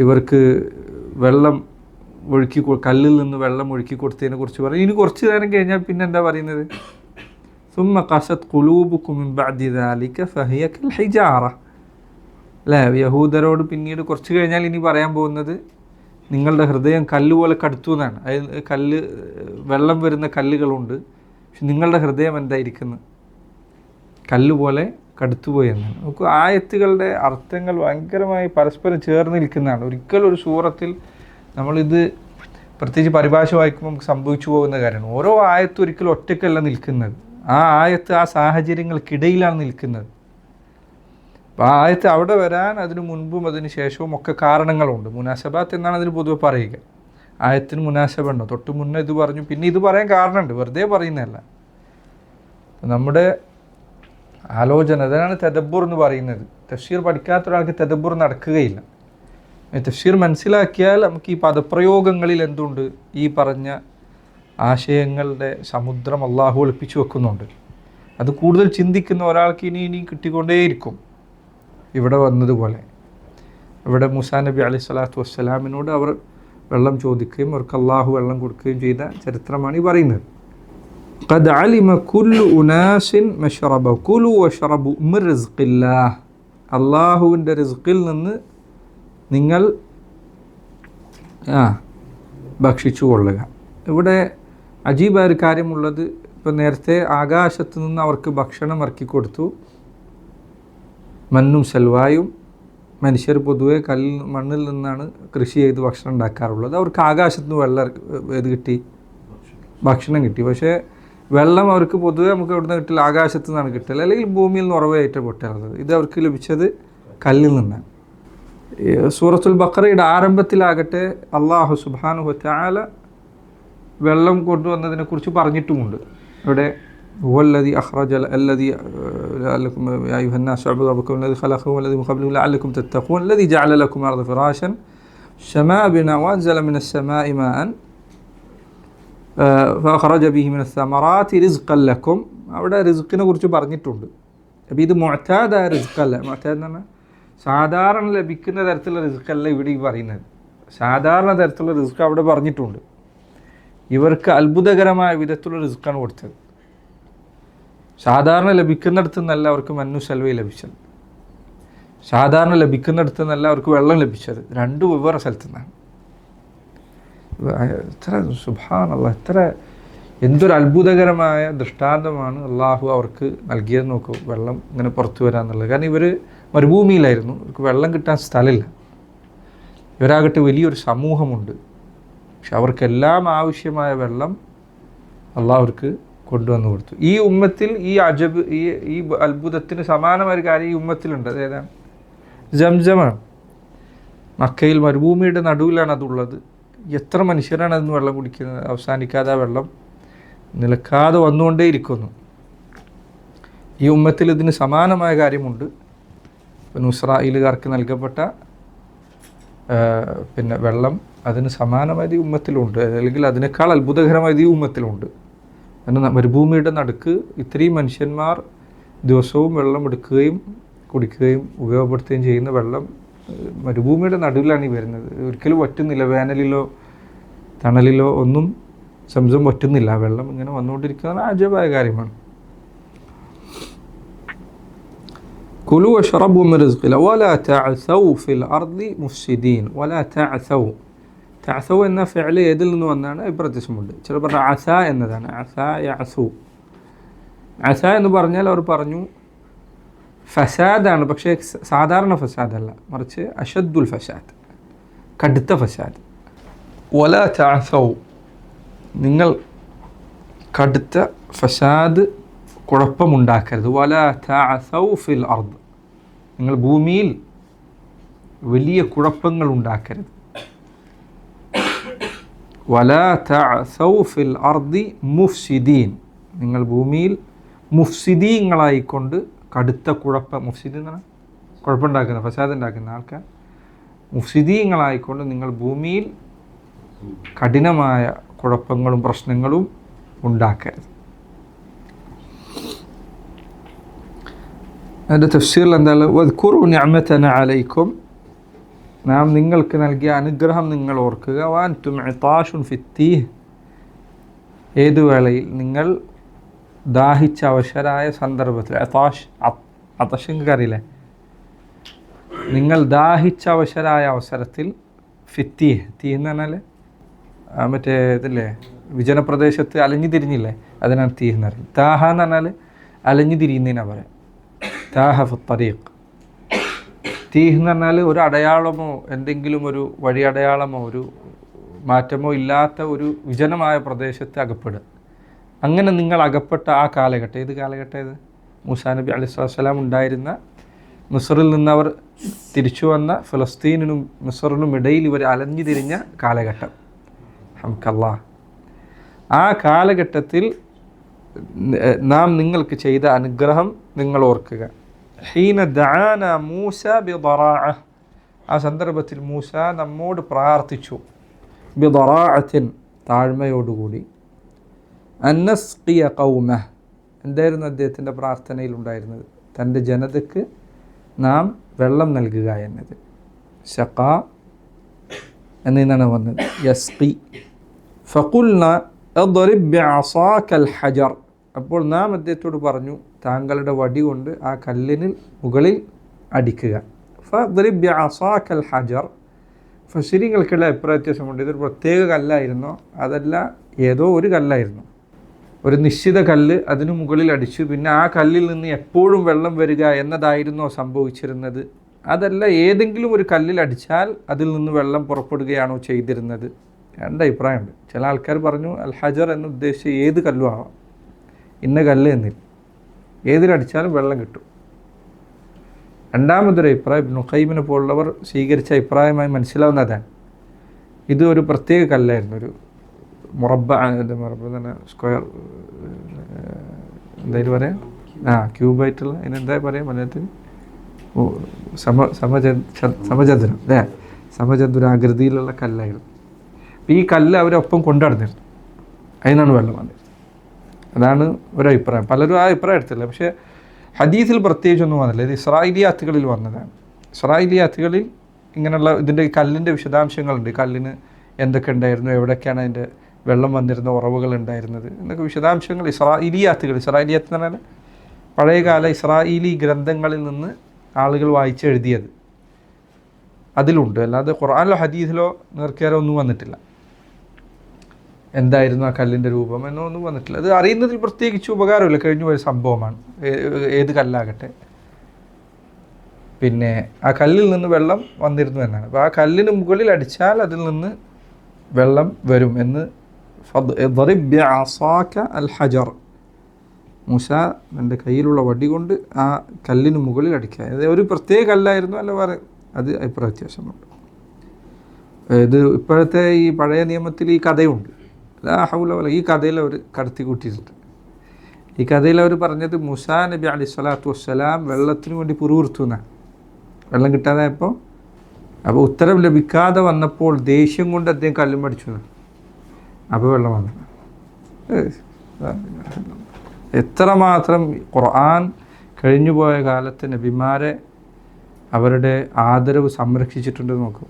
ഇവർക്ക് വെള്ളം കല്ലിൽ നിന്ന് വെള്ളം ഒഴുക്കി കൊടുത്തതിനെ കുറിച്ച് പറയും. ഇനി കുറച്ച് നേരം കഴിഞ്ഞാൽ പിന്നെ എന്താ പറയുന്നത്? സുമ്മ ഖസത് ഖുലൂബുകും മിൻ ബഅദി ദാലിക ഫഹിയ കൽ ഹിജാറ. അല്ലേ? യഹൂദരോട് പിന്നീട് കുറച്ച് കഴിഞ്ഞാൽ ഇനി പറയാൻ പോകുന്നത്, നിങ്ങളുടെ ഹൃദയം കല്ലുപോലെ കടുത്തു എന്നാണ്. അതായത് വെള്ളം വരുന്ന കല്ലുകളുണ്ട്, പക്ഷെ നിങ്ങളുടെ ഹൃദയം എന്തായിരിക്കുന്നു? കല്ലുപോലെ കടുത്തുപോയി എന്നാണ്. നമുക്ക് ആയത്തുകളുടെ അർത്ഥങ്ങൾ ഭയങ്കരമായി പരസ്പരം ചേർന്ന് നിൽക്കുന്നതാണ്. ഒരിക്കലും ഒരു സൂറത്തിൽ നമ്മളിത് പ്രത്യേകിച്ച് പരിഭാഷ വായിക്കുമ്പോൾ നമുക്ക് സംഭവിച്ചു പോകുന്ന കാര്യമാണ്. ഓരോ ആയത്തും ഒരിക്കലും ഒറ്റയ്ക്കല്ല നിൽക്കുന്നത്. ആ ആയത്ത് ആ സാഹചര്യങ്ങൾക്കിടയിലാണ് നിൽക്കുന്നത്. അപ്പോൾ ആ ആയത്ത് അവിടെ വരാൻ അതിന് മുൻപും അതിന് ശേഷവും ഒക്കെ കാരണങ്ങളുണ്ട്. മുനാസബാത്ത് എന്നാണ് അതിന് പൊതുവെ പറയുക. ആയത്തിന് മുനാസബ ഉണ്ടോ? തൊട്ട് മുന്നേ ഇത് പറഞ്ഞു, പിന്നെ ഇത് പറയാൻ കാരണമുണ്ട്, വെറുതെ പറയുന്നതല്ല. നമ്മുടെ ആലോചന, അതാണ് തദബ്ബുർ എന്ന് പറയുന്നത്. തഫ്സീർ പഠിക്കാത്ത ഒരാൾക്ക് തദബ്ബുർ നടക്കുകയില്ല. തഫ്സീർ മനസ്സിലാക്കിയാൽ നമുക്ക് ഈ പദപ്രയോഗങ്ങളിൽ എന്തുണ്ട്? ഈ പറഞ്ഞ ആശയങ്ങളുടെ സമുദ്രം അള്ളാഹു ഒളിപ്പിച്ചു വെക്കുന്നുണ്ട്. അത് കൂടുതൽ ചിന്തിക്കുന്ന ഒരാൾക്ക് ഇനി കിട്ടിക്കൊണ്ടേയിരിക്കും. ഇവിടെ വന്നതുപോലെ ഇവിടെ മൂസാ നബി അലൈഹി സ്വലാത്തു വസ്സലാമിനോട് അവർ വെള്ളം ചോദിക്കുകയും അവർക്ക് അള്ളാഹു വെള്ളം കൊടുക്കുകയും ചെയ്ത ചരിത്രമാണ് ഈ പറയുന്നത്. ഖദ് അലിമ കുല്ലു ഉനാസിൻ മശ്റബഹു കുലു വശ്റബു മിൻ റിസ്ഖില്ലാഹ്, അള്ളാഹുവിൻ്റെ റിസ്ഖിൽ നിന്ന് നിങ്ങൾ ഭക്ഷിച്ചു കൊള്ളുക. ഇവിടെ അജീബായ ഒരു കാര്യമുള്ളത്, ഇപ്പോൾ നേരത്തെ ആകാശത്ത് നിന്ന് അവർക്ക് ഭക്ഷണം ഇറക്കി കൊടുത്തു. മണ്ണും സൽവായും, മനുഷ്യർ പൊതുവെ മണ്ണിൽ നിന്നാണ് കൃഷി ചെയ്ത് ഭക്ഷണം ഉണ്ടാക്കാറുള്ളത്. അവർക്ക് ആകാശത്ത് നിന്ന് വെള്ളം ഏത് കിട്ടി? ഭക്ഷണം കിട്ടി. പക്ഷേ വെള്ളം അവർക്ക് പൊതുവെ നമുക്ക് എവിടെ നിന്ന് കിട്ടില്ല? ആകാശത്ത് നിന്നാണ് കിട്ടില്ല, അല്ലെങ്കിൽ ഭൂമിയിൽ നിന്ന് ഉറവയായിട്ട് പൊട്ടുന്നത്. ഇത് അവർക്ക് ലഭിച്ചത് കല്ലിൽ നിന്നാണ്. സൂറത്തുൽ ബഖറയുടെ ആരംഭത്തിലാകട്ടെ അല്ലാഹു സുബ്ഹാനഹു വ തആല വെള്ളം കൊണ്ടുവന്നതിനെക്കുറിച്ച് പറഞ്ഞിട്ടുമുണ്ട്. ഇവിടെ ഹുവല്ലദീ അഖ്റജ അല്ലദീ ലഅല്ലക്കും യാ അയ്യുഹന്നാസു അബ്ദു റബ്ബക്കും അല്ലദീ ഖലഖക്കും വല്ലദീ മിൻ ഖബ്ലിക്കും ലഅല്ലക്കും തത്തഖൂൻ അല്ലദീ ജഅല ലക്കും അർദ ഫിറാശൻ ശമാഅ ബിനാ വഅൻസല മിനസ് സമാഇ മാഅൻ ഫഖറജ ബിഹി മിനസ് സമറാത്തി റിസ്ഖൻ ലക്കും. അവിടെ റിസ്ഖിനെ കുറിച്ച് പറഞ്ഞിട്ടുണ്ട്. അപ്പോൾ ഇത് മുഅ്താദായ റിസ്ഖല്ല. മുഅ്താദ് എന്ന് പറഞ്ഞാൽ സാധാരണ ലഭിക്കുന്ന തരത്തിലുള്ള റിസ്ഖല്ല ഇവിടെ ഈ പറയുന്നത്. സാധാരണ തരത്തിലുള്ള റിസ്ഖ് അവിടെ പറഞ്ഞിട്ടുണ്ട്. ഇവർക്ക് അത്ഭുതകരമായ വിധത്തിലുള്ള റിസ്ക്കാണ് കൊടുത്തത്. സാധാരണ ലഭിക്കുന്നിടത്തു നിന്നല്ല അവർക്ക് മന്നു സൽവ ലഭിച്ചത്. സാധാരണ ലഭിക്കുന്നിടത്തു നിന്നല്ല അവർക്ക് വെള്ളം ലഭിച്ചത്. രണ്ടും വെവ്വേറെ സ്ഥലത്തു നിന്നാണ്. എത്ര സുബ്ഹാനല്ലാഹ്, എത്ര എന്തൊരു അത്ഭുതകരമായ ദൃഷ്ടാന്തമാണ് അള്ളാഹു അവർക്ക് നൽകിയത് നോക്കൂ. വെള്ളം ഇങ്ങനെ പുറത്തു വരാമെന്നുള്ളത്. കാരണം ഇവർ മരുഭൂമിയിലായിരുന്നു, അവർക്ക് വെള്ളം കിട്ടാൻ സ്ഥലമില്ല. ഇവരാകട്ടെ വലിയൊരു സമൂഹമുണ്ട്, പക്ഷെ അവർക്കെല്ലാം ആവശ്യമായ വെള്ളം അള്ളാഹു അവർക്ക് കൊണ്ടുവന്നു കൊടുത്തു. ഈ ഉമ്മത്തിൽ ഈ അജബ്, ഈ അത്ഭുതത്തിന് സമാനമായ ഒരു കാര്യം ഈ ഉമ്മത്തിലുണ്ട്. അതേതാണ്? ജംജമാണ്. മക്കയിൽ മരുഭൂമിയുടെ നടുവിലാണ് അതുള്ളത്. എത്ര മനുഷ്യരാണ് അതിന് വെള്ളം കുടിക്കുന്നത്? അവസാനിക്കാതെ ആ വെള്ളം നിലക്കാതെ വന്നുകൊണ്ടേയിരിക്കുന്നു. ഈ ഉമ്മത്തിൽ ഇതിന് സമാനമായ കാര്യമുണ്ട്. ഇസ്രായേലുകാർക്ക് നൽകപ്പെട്ട വെള്ളം അതിന് സമാനമായത് ഈ ഉമ്മത്തിലുണ്ട്, അല്ലെങ്കിൽ അതിനേക്കാൾ അത്ഭുതകരമായത് ഈ ഉമ്മത്തിലുണ്ട്. കാരണം മരുഭൂമിയുടെ നടുക്ക് ഇത്രയും മനുഷ്യന്മാർ ദിവസവും വെള്ളം എടുക്കുകയും കുടിക്കുകയും ഉപയോഗപ്പെടുത്തുകയും ചെയ്യുന്ന വെള്ളം മരുഭൂമിയുടെ നടുവിലാണ് ഈ വരുന്നത്. ഒരിക്കലും വറ്റുന്നില്ല. വേനലിലോ തണലിലോ ഒന്നും സംസം വറ്റുന്നില്ല. വെള്ളം ഇങ്ങനെ വന്നുകൊണ്ടിരിക്കുന്നത് അജബായ കാര്യമാണ്. കുലു വശ്റബു മിൻ റിസ്ഖില്ലാഹ് വലാ തഅസൗ ഫിൽ അർദി മുഫ്സിദീൻ. വലാ തഅസൗ, തഅസൗ എന്ന ഫിഅൽ ഏതിൽ നിന്ന് വന്നാണ് പ്രത്യക്ഷമുണ്ട്. ചിലർ പറഞ്ഞ അസ എന്നതാണ്. അസ യഅസു. അസ എന്ന് പറഞ്ഞാൽ അവർ പറഞ്ഞു ഫസാദാണ്. പക്ഷേ സാധാരണ ഫസാദല്ല, മറിച്ച് അഷദ്ദുൽ ഫസാദ്, കടുത്ത ഫസാദ്. വലാ തഅസൗ, നിങ്ങൾ കടുത്ത ഫസാദ്, കുഴപ്പമുണ്ടാക്കരുത്. വലാ തഅസൗ ഫിൽ അർദ്, നിങ്ങൾ ഭൂമിയിൽ വലിയ കുഴപ്പങ്ങൾ ഉണ്ടാക്കരുത്. വലാ തഅസൗ ഫിൽ അർദി മുഫ്സിദീൻ, നിങ്ങൾ ഭൂമിയിൽ മുഫ്സിദീങ്ങളായിക്കൊണ്ട് കടുത്ത കുഴപ്പം, മുഫ്സിദീൻ എന്നാണ് കുഴപ്പമുണ്ടാക്കുന്ന, ഫസാദ് ഉണ്ടാക്കുന്ന ആൾക്കാർ, മുഫ്സിദീങ്ങളായിക്കൊണ്ട് നിങ്ങൾ ഭൂമിയിൽ കഠിനമായ കുഴപ്പങ്ങളും പ്രശ്നങ്ങളും ഉണ്ടാക്കരുത്. അതിൻ്റെ തഫ്സീറിൽ എന്താണ്? വദ്കുറു നിഅമതന അലൈക്കും, നാം നിങ്ങൾക്ക് നൽകിയ അനുഗ്രഹം നിങ്ങൾ ഓർക്കുക. വഅൻതും ഇതാശുൻ ഫിത്തീഹ്, ഏതു വേളയിൽ നിങ്ങൾ ദാഹിച്ച അവശരായ സന്ദർഭത്തിൽ. ഇതാഷ്, അതഷ് അറിയില്ലേ? നിങ്ങൾ ദാഹിച്ച അവശരായ അവസരത്തിൽ. ഫിത്തീഹ്, തീഹ് എന്ന് പറഞ്ഞാൽ മറ്റേ ഇതില്ലേ വിജനപ്രദേശത്ത് അലഞ്ഞു തിരിഞ്ഞില്ലേ, അതിനാണ് തീഹ് എന്ന് പറയുന്നത്. താഹ എന്ന് പറഞ്ഞാൽ അലഞ്ഞു തിരിയുന്നതിനാണ് പറയാം. താഹ ഫി ത്വരീഖ്. തീഹ് എന്ന് പറഞ്ഞാൽ ഒരു അടയാളമോ എന്തെങ്കിലും ഒരു വഴി അടയാളമോ ഒരു മാറ്റമോ ഇല്ലാത്ത ഒരു വിജനമായ പ്രദേശത്ത് അകപ്പെടുക. അങ്ങനെ നിങ്ങൾ അകപ്പെട്ട ആ കാലഘട്ടം, ഏത് കാലഘട്ടം ഇത്? മൂസാ നബി അലൈഹിസ്സലാം ഉണ്ടായിരുന്ന മിസ്റിൽ നിന്ന് അവർ തിരിച്ചു വന്ന ഫലസ്തീനിനും മിസ്റിനും ഇടയിൽ ഇവർ അലഞ്ഞു തിരിഞ്ഞ കാലഘട്ടം. ഹംദല്ലാഹ്. ആ കാലഘട്ടത്തിൽ നാം നിങ്ങൾക്ക് ചെയ്ത അനുഗ്രഹം നിങ്ങൾ ഓർക്കുക. ഹീന ദഅാന മൂസ ബിദറാഅ, ആ സന്ദർഭത്തിൽ മൂസ നമ്മോട് പ്രാർത്ഥിച്ചു. ബിദറാഅത്തിൻ, താഴ്മയോടുകൂടി. അന്നസ്ഖിയ ഖൗമഹ്, എന്തായിരുന്നു അദ്ദേഹത്തിൻ്റെ പ്രാർത്ഥനയിൽ ഉണ്ടായിരുന്നത്? തൻ്റെ ജനതയ്ക്ക് നാം വെള്ളം നൽകുക എന്നത്. ശഖ എന്നതാണ് വന്നത്. യസ്ഖി. ഫഖുൽന അദ്രിബ് ബിഅസാകൽ ഹജർ, അപ്പോൾ നാം അദ്ദേഹത്തോട് പറഞ്ഞു താങ്കളുടെ വടി കൊണ്ട് ആ കല്ലിന് മുകളിൽ അടിക്കുക. ഫദ്രിബ് ബിഅസാകൽ ഹജർ, ഫസിരിങ്ങൾക്കുള്ള അഭിപ്രായ വ്യത്യാസമുണ്ട്. ഇതൊരു പ്രത്യേക കല്ലായിരുന്നോ അതല്ല ഏതോ ഒരു കല്ലായിരുന്നു, ഒരു നിശ്ചിത കല്ല് അതിനു മുകളിൽ അടിച്ചു, പിന്നെ ആ കല്ലിൽ നിന്ന് എപ്പോഴും വെള്ളം വരിക എന്നതായിരുന്നോ സംഭവിച്ചിരുന്നത്, അതല്ല ഏതെങ്കിലും ഒരു കല്ലിൽ അടിച്ചാൽ അതിൽ നിന്ന് വെള്ളം പുറപ്പെടുകയാണോ ചെയ്തിരുന്നത്? രണ്ട് അഭിപ്രായമുണ്ട്. ചില ആൾക്കാർ പറഞ്ഞു അൽ ഹജർ എന്ന് ഉദ്ദേശിച്ച് ഏത് കല്ലും ആവാം, ഇന്ന കല്ല് എന്നില്ല, ഏതിലടിച്ചാലും വെള്ളം കിട്ടും. രണ്ടാമതൊരു അഭിപ്രായം ഇബ്നു ഖയ്യിമിനെ പോലുള്ളവർ സ്വീകരിച്ച അഭിപ്രായമായി മനസ്സിലാവുന്നതാണ്, ഇത് ഒരു പ്രത്യേക കല്ലായിരുന്നു, ഒരു മുറബ തന്നെ സ്ക്വയർ എന്തായാലും പറയാം, ക്യൂബായിട്ടുള്ള അതിനെന്താ പറയാം മലയാളത്തിന്, സമചതുരം അല്ലേ, സമചതുരാകൃതിയിലുള്ള കല്ലായിരുന്നു. അപ്പോൾ ഈ കല്ല് അവരൊപ്പം കൊണ്ടുനടന്നിരുന്നു, അതിനാണ് വെള്ളം വന്നത്. അതാണ് ഒരഭിപ്രായം. പലരും ആ അഭിപ്രായം എടുത്തില്ല. പക്ഷേ ഹദീസിൽ പ്രത്യേകിച്ചൊന്നും വന്നില്ല, ഇത് ഇസ്രായേലിയാത്തുകളിൽ വന്നതാണ്. ഇസ്രായേലിയാത്തുകളിൽ ഇങ്ങനെയുള്ള ഇതിൻ്റെ കല്ലിൻ്റെ വിശദാംശങ്ങളുണ്ട്. കല്ലിന് എന്തൊക്കെ ഉണ്ടായിരുന്നു, എവിടെയൊക്കെയാണ് അതിൻ്റെ വെള്ളം വന്നിരുന്ന ഉറവുകൾ ഉണ്ടായിരുന്നത് എന്നൊക്കെ വിശദാംശങ്ങൾ ഇസ്രായേലിയാത്തുകൾ, ഇസ്രായേലിയാത്ത് എന്ന് പറഞ്ഞാൽ പഴയകാല ഇസ്രായേലി ഗ്രന്ഥങ്ങളിൽ നിന്ന് ആളുകൾ വായിച്ചെഴുതിയത് അതിലുണ്ട്. അല്ലാതെ ഖുർആനിലോ ഹദീസിലോ നേർക്കേരോ ഒന്നും വന്നിട്ടില്ല, എന്തായിരുന്നു ആ കല്ലിൻ്റെ രൂപം എന്നൊന്നും വന്നിട്ടില്ല. അത് അറിയുന്നതിൽ പ്രത്യേകിച്ച് ഉപകാരമില്ല, കഴിഞ്ഞു പോയ സംഭവമാണ്, ഏത് കല്ലാകട്ടെ. പിന്നെ ആ കല്ലിൽ നിന്ന് വെള്ളം വന്നിരുന്നു എന്നാണ്. അപ്പോൾ ആ കല്ലിന് മുകളിൽ അടിച്ചാൽ അതിൽ നിന്ന് വെള്ളം വരും എന്ന് അൽ ഹജർ, മൂസ എൻ്റെ കയ്യിലുള്ള വടി കൊണ്ട് ആ കല്ലിന് മുകളിൽ അടിക്കുക. അത് ഒരു പ്രത്യേക കല്ലായിരുന്നു അല്ല വേറെ, അത് അഭിപ്രായ വ്യത്യാസമുണ്ട്. ഇത് ഇപ്പോഴത്തെ ഈ പഴയ നിയമത്തിൽ ഈ കഥയുണ്ട്, ഈ കഥയിൽ അവർ കടത്തി കൂട്ടിയിട്ടുണ്ട്. ഈ കഥയിൽ അവർ പറഞ്ഞത് മൂസാ നബി അലൈഹി സ്വലാത്തു വസ്സലാം വെള്ളത്തിന് വേണ്ടി പുറവുറുത്തു എന്നാണ്. വെള്ളം കിട്ടാതായപ്പോൾ, അപ്പോൾ ഉത്തരം ലഭിക്കാതെ വന്നപ്പോൾ ദേഷ്യം കൊണ്ട് അദ്ദേഹം കല്ലും പഠിച്ചു എന്നാണ്. അപ്പോൾ വെള്ളം വന്നു. എത്രമാത്രം ഖുർആൻ കഴിഞ്ഞുപോയ കാലത്ത് നബിമാരെ അവരുടെ ആദരവ് സംരക്ഷിച്ചിട്ടുണ്ടെന്ന് നോക്കും.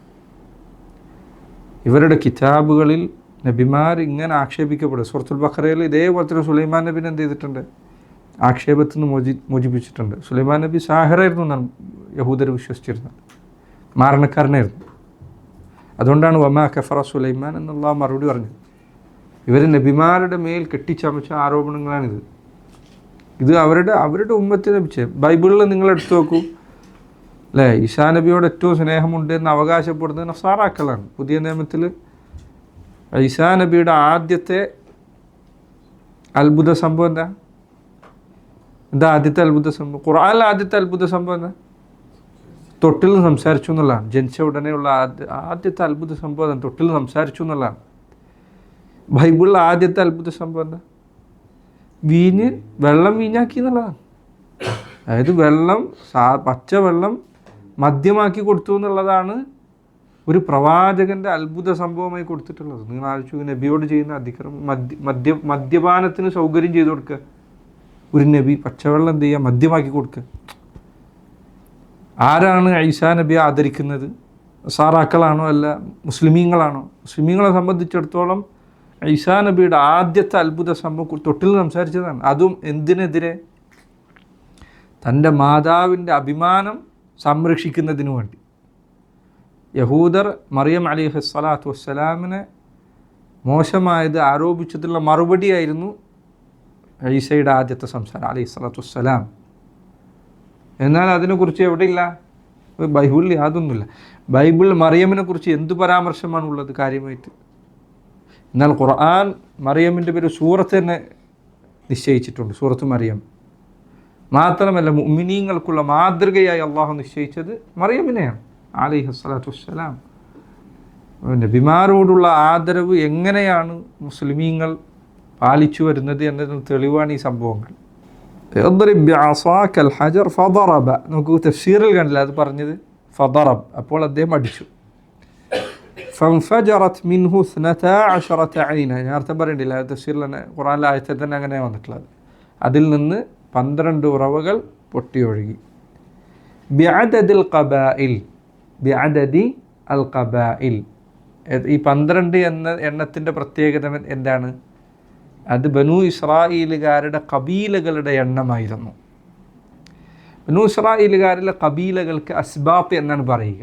ഇവരുടെ കിതാബുകളിൽ നബിമാർ ഇങ്ങനെ ആക്ഷേപിക്കപ്പെടും. സൂറത്തുൽ ബഖറയിൽ ഇതേപോലെ തന്നെ സുലൈമാൻ നബിനെ എന്ത് ചെയ്തിട്ടുണ്ട്, ആക്ഷേപത്തിൽ നിന്ന് മോചിപ്പിച്ചിട്ടുണ്ട്. സുലൈമാൻ നബി സാഹിറായിരുന്നു എന്നാണ് യഹൂദർ വിശ്വസിച്ചിരുന്നത്, മാരണക്കാരനായിരുന്നു. അതുകൊണ്ടാണ് വമാ കഫറ സുലൈമാൻ എന്നുള്ള മറുപടി പറഞ്ഞത്. ഇവർ നബിമാരുടെ മേൽ കെട്ടിച്ചമച്ച ആരോപണങ്ങളാണിത്. ഇത് അവരുടെ ഉമ്മത്തിന് ലഭിച്ച ബൈബിളിൽ നിങ്ങൾ എടുത്തു നോക്കൂ അല്ലേ, ഈസാ നബിയോട് ഏറ്റവും സ്നേഹമുണ്ട് എന്ന് അവകാശപ്പെടുന്നത് നസാറാക്കളാണ്. പുതിയ നിയമത്തിൽ ഈസാ നബിയുടെ ആദ്യത്തെ അത്ഭുത സംഭവം എന്താ ആദ്യത്തെ അത്ഭുത സംഭവം? ഖുർആനിലെ ആദ്യത്തെ അത്ഭുത സംഭവം എന്താ? തൊട്ടിൽ നിന്ന് സംസാരിച്ചു എന്നുള്ളതാണ്. ജനിച്ച ഉടനെയുള്ള ആദ്യത്തെ അത്ഭുത സംഭവം തൊട്ടിൽ നിന്ന് സംസാരിച്ചു എന്നുള്ളതാണ്. ബൈബിളിലെ ആദ്യത്തെ അത്ഭുത സംഭവം എന്താ? വെള്ളം വീഞ്ഞാക്കി എന്നുള്ളതാണ്. അതായത് പച്ചവെള്ളം മദ്യമാക്കി കൊടുത്തു എന്നുള്ളതാണ് ഒരു പ്രവാചകൻ്റെ അത്ഭുത സംഭവമായി കൊടുത്തിട്ടുള്ളത്. നിങ്ങൾ ആലോചിച്ചു, നബിയോട് ചെയ്യുന്ന അതിക്രമം, മദ്യപാനത്തിന് സൗകര്യം ചെയ്തു കൊടുക്കുക. ഒരു നബി പച്ചവെള്ളം എന്ത് ചെയ്യുക, മദ്യമാക്കി കൊടുക്കുക. ആരാണ് ഈസാ നബിയെ ആദരിക്കുന്നത്? സാറാക്കളാണോ അല്ല മുസ്ലിമീങ്ങളാണോ? മുസ്ലിമീങ്ങളെ സംബന്ധിച്ചിടത്തോളം ഈസാ നബിയുടെ ആദ്യത്തെ അത്ഭുത സംഭവം തൊട്ടിൽ സംസാരിച്ചതാണ്. അതും എന്തിനെതിരെ? തൻ്റെ മാതാവിൻ്റെ അഭിമാനം സംരക്ഷിക്കുന്നതിനു വേണ്ടി. യഹൂദർ മറിയം അലൈഹി സ്വലാത്തു വസ്സലാമിനെ മോശമായത് ആരോപിച്ചതിലുള്ള മറുപടിയായിരുന്നു ഈസയുടെ ആദ്യത്തെ സംസാരം അലൈഹി സ്വലാത്തു വസ്സലാം. എന്നാൽ അതിനെക്കുറിച്ച് എവിടെയില്ല, ബൈബിളിൽ യാതൊന്നുമില്ല. ബൈബിളിൽ മറിയമിനെ കുറിച്ച് എന്ത് പരാമർശമാണുള്ളത് കാര്യമായിട്ട്? എന്നാൽ ഖുർആൻ മറിയമിൻ്റെ പേര് സൂറത്ത് തന്നെ നിശ്ചയിച്ചിട്ടുണ്ട്, സൂറത്ത് മറിയം. മാത്രമല്ല മുഅ്മിനീങ്ങൾക്കുള്ള മാതൃകയായി അള്ളാഹു നിശ്ചയിച്ചത് മറിയമിനെയാണ് അലൈഹി സ്വലാത്തു വസ്സലാം. നബിമാരോടുള്ള ആദരവ് എങ്ങനെയാണ് മുസ്ലിമീങ്ങൾ പാലിച്ചു വരുന്നത് എന്നതിന് തെളിവാണ് ഈ സംഭവങ്ങൾ. നമുക്ക് തഫ്സീറിൽ കണ്ടില്ല അത് പറഞ്ഞത് ഫദറബ്, അപ്പോൾ അദ്ദേഹം അടിച്ചു. ഫൻഫജറത് മിൻഹു 12 ഐന, നേരത്തെ പറയണ്ടില്ല തഫ്സീറിൽ തന്നെ ഖുർആനിലെ ആയത്തിൽ തന്നെ അങ്ങനെ വന്നിട്ടുള്ളത്. അതിൽ നിന്ന് 12 ഉറവകൾ പൊട്ടിയൊഴുകി. ബിഅദദിൽ ഖബാഇൽ, ബിഅദദി അൽ ഖബാഇൽ. ഈ 12 എന്ന എണ്ണത്തിൻ്റെ പ്രത്യേകത എന്താണ്? അത് ബനു ഇസ്രായേലുകാരുടെ കബീലകളുടെ എണ്ണമായിരുന്നു. ബനു ഇസ്രായേലുകാരിലെ കബീലകൾക്ക് അസ്ബാത്ത് എന്നാണ് പറയുക.